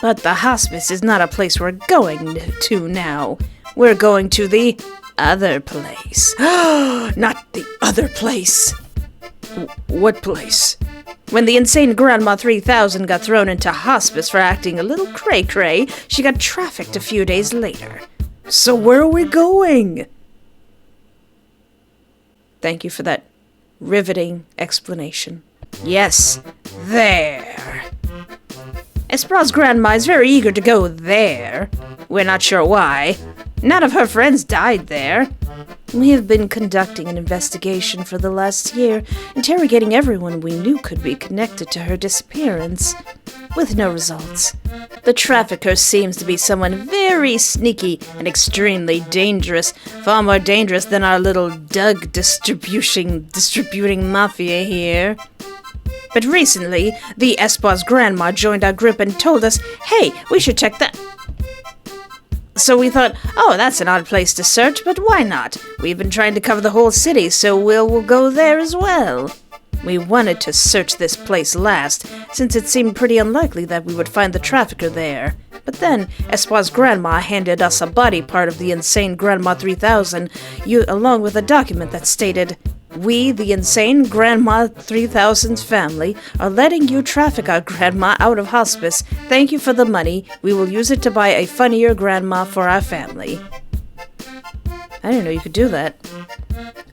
S1: But the hospice is not a place we're going to now. We're going to the other place.
S4: Not the other place. What place?
S1: When the insane Grandma 3000 got thrown into hospice for acting a little cray-cray, she got trafficked a few days later.
S4: So where are we going?
S1: Thank you for that riveting explanation. Yes, there. Espra's grandma is very eager to go there. We're not sure why. None of her friends died there. We have been conducting an investigation for the last year, interrogating everyone we knew could be connected to her disappearance, with no results. The trafficker seems to be someone very sneaky and extremely dangerous, far more dangerous than our little Doug distributing mafia here. But recently, the Espa's grandma joined our group and told us, hey, we should check that. So we thought, oh, that's an odd place to search, but why not? We've been trying to cover the whole city, so we'll go there as well. We wanted to search this place last, since it seemed pretty unlikely that we would find the trafficker there. But then, Espa's grandma handed us a body part of the insane Grandma 3000, along with a document that stated, we, the insane Grandma 3000's family, are letting you traffic our grandma out of hospice. Thank you for the money. We will use it to buy a funnier grandma for our family. I didn't know you could do that.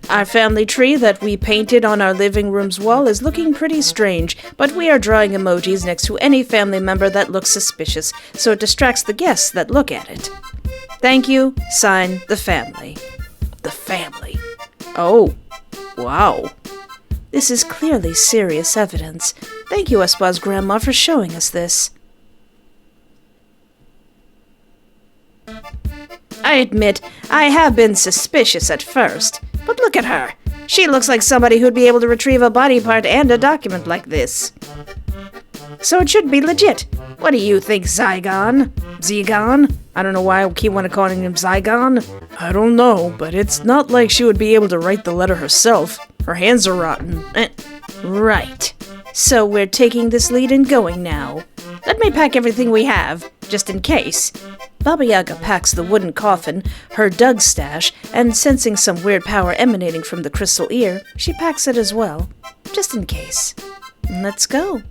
S1: Our family tree that we painted on our living room's wall is looking pretty strange, but we are drawing emojis next to any family member that looks suspicious, so it distracts the guests that look at it. Thank you, sign, the family. The family. Oh. Wow. This is clearly serious evidence. Thank you, Espa's grandma, for showing us this. I admit, I have been suspicious at first, but look at her. She looks like somebody who'd be able to retrieve a body part and a document like this. So it should be legit. What do you think, Zygon? Zygon? I don't know why I keep wanting to call him Zygon.
S4: I don't know, but it's not like she would be able to write the letter herself. Her hands are rotten.
S1: Right. So we're taking this lead and going now. Let me pack everything we have, just in case. Baba Yaga packs the wooden coffin, her Doug stash, and sensing some weird power emanating from the crystal ear, she packs it as well, just in case. Let's go.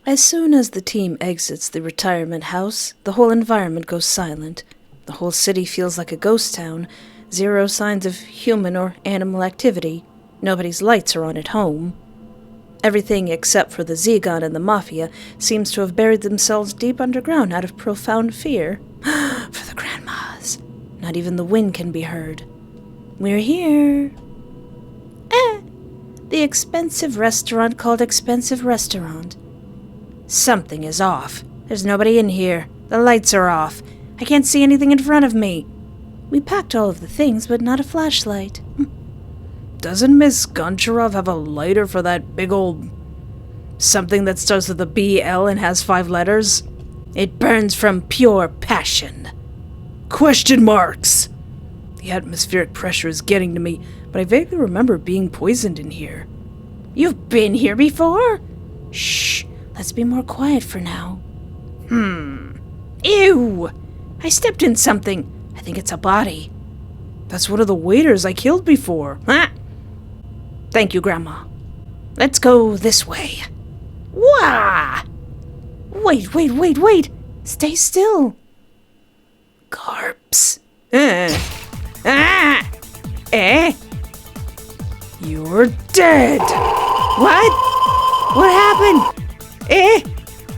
S1: As soon as the team exits the retirement house, the whole environment goes silent. The whole city feels like a ghost town. Zero signs of human or animal activity. Nobody's lights are on at home. Everything except for the Zygon and the mafia seems to have buried themselves deep underground out of profound fear. For the grandmas. Not even the wind can be heard. We're here. The expensive restaurant called Expensive Restaurant. Something is off. There's nobody in here. The lights are off. I can't see anything in front of me. We packed all of the things, but not a flashlight.
S4: Doesn't Miss Goncharov have a lighter for that big old something that starts with a BL and has 5 letters?
S1: It burns from pure passion.
S4: Question marks! The atmospheric pressure is getting to me, but I vaguely remember being poisoned in here.
S1: You've been here before? Shh, let's be more quiet for now. Ew! I stepped in something. I think it's a body.
S4: That's one of the waiters I killed before.
S1: Huh? Thank you, Grandma. Let's go this way. Wah! Wait. Stay still. Corpse. You're dead.
S2: What? What happened?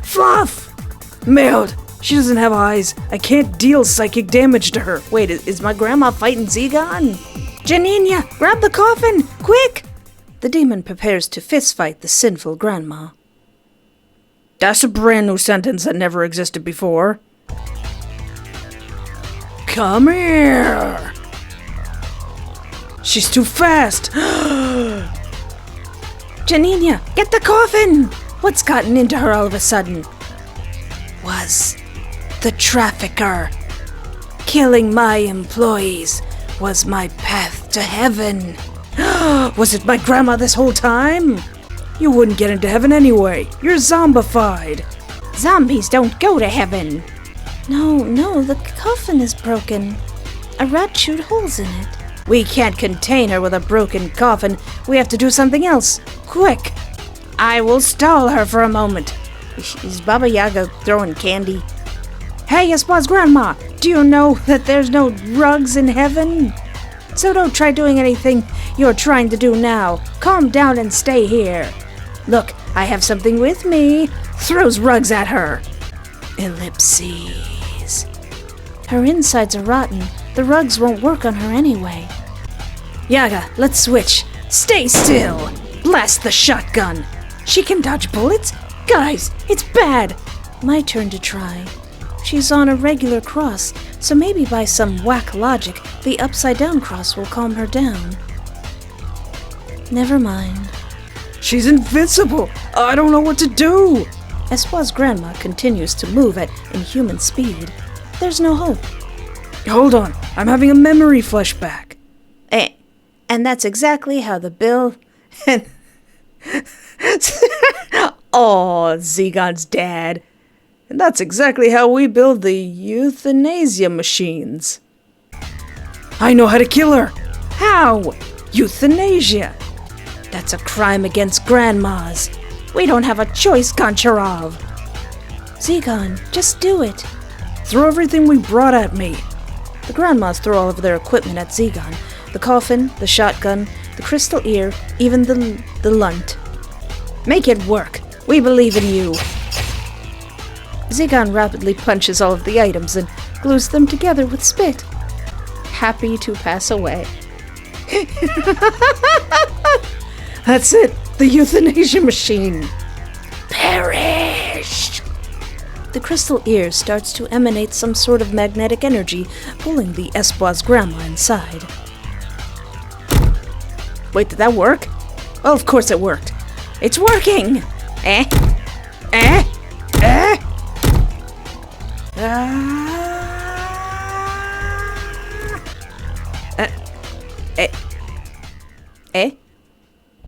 S1: Fluff! Mailed. She doesn't have eyes. I can't deal psychic damage to her. Wait, is my grandma fighting Zegon? Janina, grab the coffin! Quick! The demon prepares to fistfight the sinful grandma. That's a brand new sentence that never existed before. Come here! She's too fast! Janina, get the coffin! What's gotten into her all of a sudden? Was the trafficker. Killing my employees was my path to heaven. Was it my grandma this whole time? You wouldn't get into heaven anyway. You're zombified. Zombies don't go to heaven. No, the coffin is broken. A rat chewed holes in it. We can't contain her with a broken coffin. We have to do something else. Quick! I will stall her for a moment. Is Baba Yaga throwing candy? Hey, Espo's grandma, do you know that there's no rugs in heaven? So don't try doing anything you're trying to do now. Calm down and stay here. Look, I have something with me. Throws rugs at her. Ellipses. Her insides are rotten. The rugs won't work on her anyway. Yaga, let's switch. Stay still. Blast the shotgun. She can dodge bullets? Guys, it's bad. My turn to try. She's on a regular cross, so maybe by some whack logic, the upside-down cross will calm her down. Never mind. She's invincible! I don't know what to do! Espo's grandma continues to move at inhuman speed. There's no hope. Hold on, I'm having a memory flashback. And that's exactly how the bill... Oh, Zegon's dad. And that's exactly how we build the euthanasia machines. I know how to kill her. How? Euthanasia. That's a crime against grandmas. We don't have a choice, Goncharov. Zegon, just do it. Throw everything we brought at me. The grandmas throw all of their equipment at Zegon. The coffin, the shotgun, the crystal ear, even the lunt. Make it work. We believe in you. Zegon rapidly punches all of the items and glues them together with spit. Happy to pass away. That's it. The euthanasia machine. Perish! The crystal ear starts to emanate some sort of magnetic energy, pulling the Espo's grandma inside. Wait, did that work? Oh, of course it worked. It's working!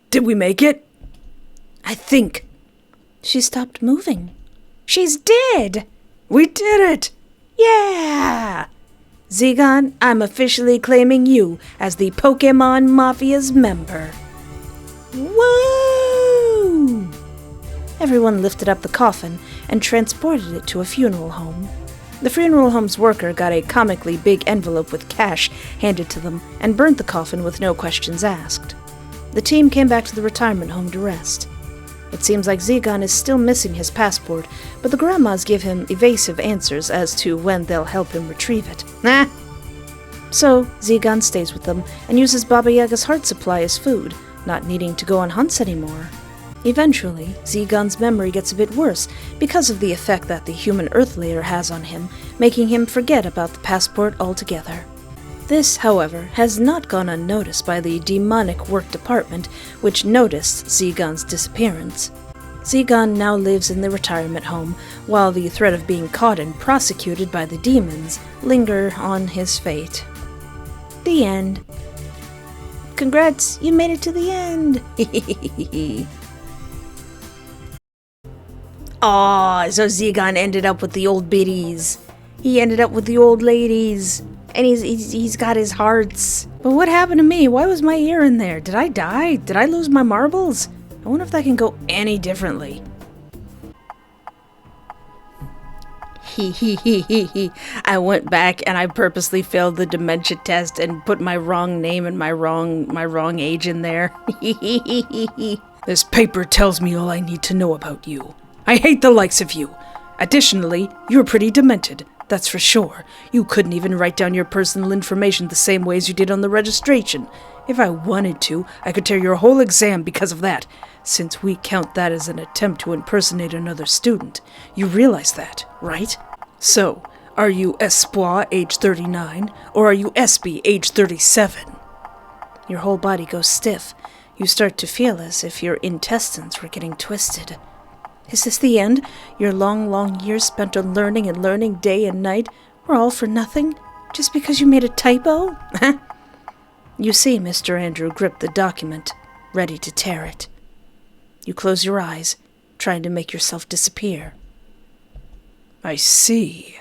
S1: Did we make it? I think. She stopped moving. She's dead! We did it! Yeah! Zegon, I'm officially claiming you as the Pokemon Mafia's member. Woo! Everyone lifted up the coffin and transported it to a funeral home. The funeral home's worker got a comically big envelope with cash handed to them and burnt the coffin with no questions asked. The team came back to the retirement home to rest. It seems like Zegon is still missing his passport, but the grandmas give him evasive answers as to when they'll help him retrieve it. So, Zegon stays with them and uses Baba Yaga's heart supply as food, not needing to go on hunts anymore. Eventually, Zegon's memory gets a bit worse because of the effect that the human earth layer has on him, making him forget about the passport altogether. This, however, has not gone unnoticed by the demonic work department, which noticed Zegon's disappearance. Zegon now lives in the retirement home, while the threat of being caught and prosecuted by the demons linger on his fate. The end. Congrats, you made it to the end! Aw, so Zegon ended up with the old biddies. He ended up with the old ladies. And he's got his hearts. But what happened to me? Why was my ear in there? Did I die? Did I lose my marbles? I wonder if that can go any differently. I went back and I purposely failed the dementia test and put my wrong name and my wrong age in there.
S4: This paper tells me all I need to know about you. I hate the likes of you. Additionally, you're pretty demented, that's for sure. You couldn't even write down your personal information the same way as you did on the registration. If I wanted to, I could tear your whole exam because of that, since we count that as an attempt to impersonate another student. You realize that, right? So, are you Espoir, age 39, or are you Espy, age 37?
S1: Your whole body goes stiff. You start to feel as if your intestines were getting twisted. Is this the end? Your long years spent on learning and learning day and night were all for nothing? Just because you made a typo? You see Mr. Andrew grip the document, ready to tear it. You close your eyes, trying to make yourself disappear.
S4: I see.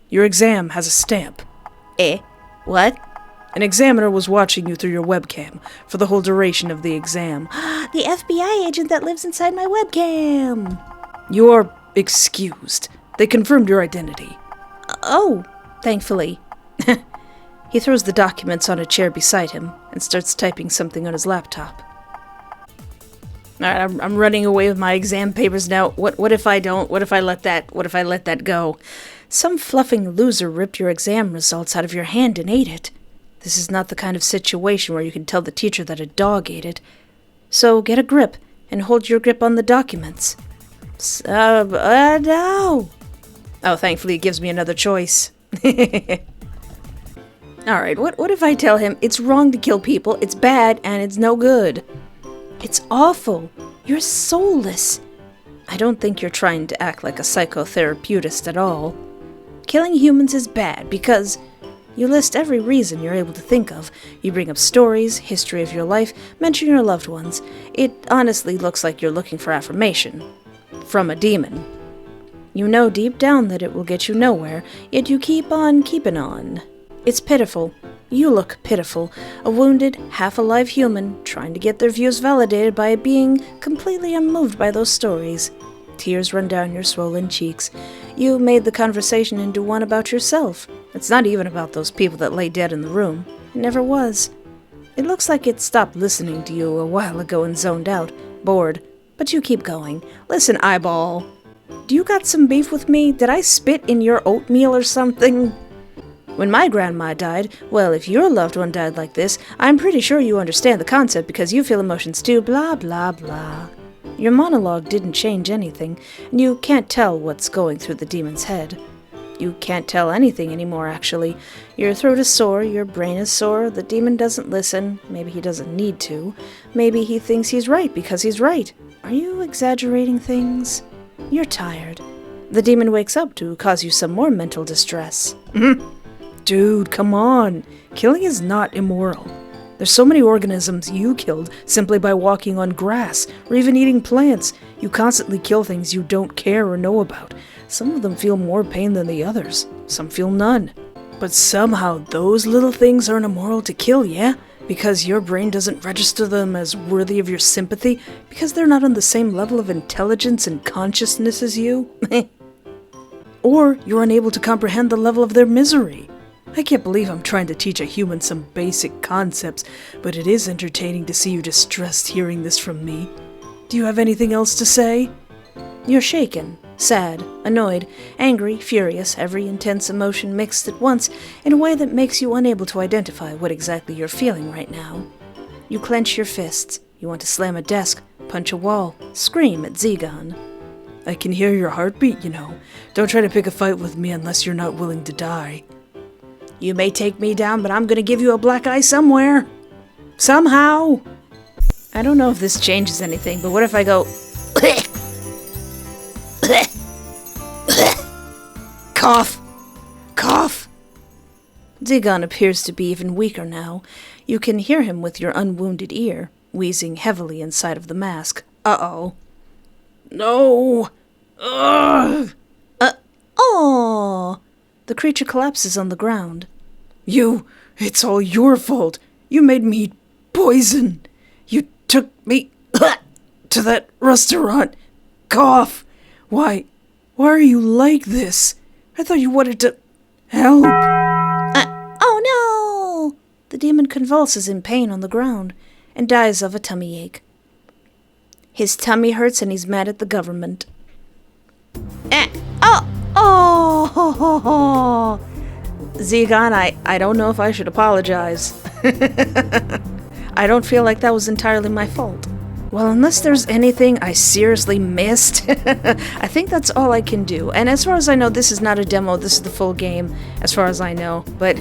S4: Your exam has a stamp.
S1: Eh? What?
S4: An examiner was watching you through your webcam for the whole duration of the exam.
S1: The FBI agent that lives inside my webcam!
S4: You are excused. They confirmed your identity.
S1: Oh, thankfully. He throws the documents on a chair beside him and starts typing something on his laptop. Alright, I'm running away with my exam papers now. What if I don't? What if I let that go? Some fluffing loser ripped your exam results out of your hand and ate it. This is not the kind of situation where you can tell the teacher that a dog ate it. So get a grip and hold your grip on the documents. No. Oh, thankfully it gives me another choice. Alright, what if I tell him it's wrong to kill people, it's bad, and it's no good? It's awful. You're soulless. I don't think you're trying to act like a psychotherapeutist at all. Killing humans is bad because you list every reason you're able to think of. You bring up stories, history of your life, mention your loved ones. It honestly looks like you're looking for affirmation. From a demon. You know deep down that it will get you nowhere, yet you keep on keeping on. It's pitiful. You look pitiful. A wounded, half-alive human trying to get their views validated by being completely unmoved by those stories. Tears run down your swollen cheeks. You made the conversation into one about yourself. It's not even about those people that lay dead in the room. It never was. It looks like it stopped listening to you a while ago and zoned out, bored. But you keep going. Listen, eyeball. Do you got some beef with me? Did I spit in your oatmeal or something? When my grandma died, well, if your loved one died like this, I'm pretty sure you understand the concept because you feel emotions too, blah, blah, blah. Your monologue didn't change anything, and you can't tell what's going through the demon's head. You can't tell anything anymore, actually. Your throat is sore, your brain is sore, the demon doesn't listen, maybe he doesn't need to, maybe he thinks he's right because he's right. Are you exaggerating things? You're tired. The demon wakes up to cause you some more mental distress.
S4: Dude, come on. Killing is not immoral. There's so many organisms you killed simply by walking on grass, or even eating plants. You constantly kill things you don't care or know about. Some of them feel more pain than the others. Some feel none. But somehow those little things aren't immoral to kill, yeah? Because your brain doesn't register them as worthy of your sympathy? Because they're not on the same level of intelligence and consciousness as you? Or you're unable to comprehend the level of their misery. I can't believe I'm trying to teach a human some basic concepts, but it is entertaining to see you distressed hearing this from me. Do you have anything else to say?
S1: You're shaken, sad, annoyed, angry, furious, every intense emotion mixed at once in a way that makes you unable to identify what exactly you're feeling right now. You clench your fists. You want to slam a desk, punch a wall, scream at Zegon.
S4: I can hear your heartbeat, you know. Don't try to pick a fight with me unless you're not willing to die.
S1: You may take me down, but I'm gonna give you a black eye somewhere. Somehow. I don't know if this changes anything, but what if I go... Cough. Cough. Zegon appears to be even weaker now. You can hear him with your unwounded ear, wheezing heavily inside of the mask. Uh-oh.
S4: No. Ugh.
S1: Oh. The creature collapses on the ground.
S4: It's all your fault. You made me eat poison. You took me to that restaurant. Cough. Why are you like this? I thought you wanted to help.
S1: Oh no! The demon convulses in pain on the ground and dies of a tummy ache. His tummy hurts and he's mad at the government. Zegon, I don't know if I should apologize. I don't feel like that was entirely my fault. Well, unless there's anything I seriously missed, I think that's all I can do. And as far as I know, this is not a demo, this is the full game, as far as I know. But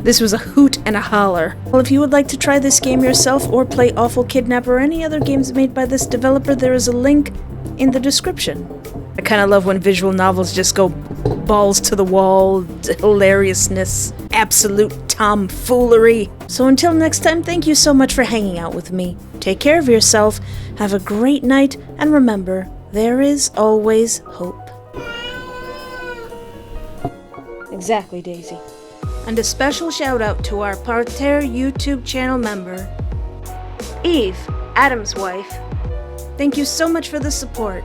S1: this was a hoot and a holler. Well, if you would like to try this game yourself or play Awful Kidnapper or any other games made by this developer, there is a link in the description. I kind of love when visual novels just go balls to the wall, hilariousness, absolute tomfoolery. So until next time, thank you so much for hanging out with me. Take care of yourself, have a great night, and remember, there is always hope. Exactly, Daisy. And a special shout out to our Parterre YouTube channel member, Eve, Adam's wife. Thank you so much for the support.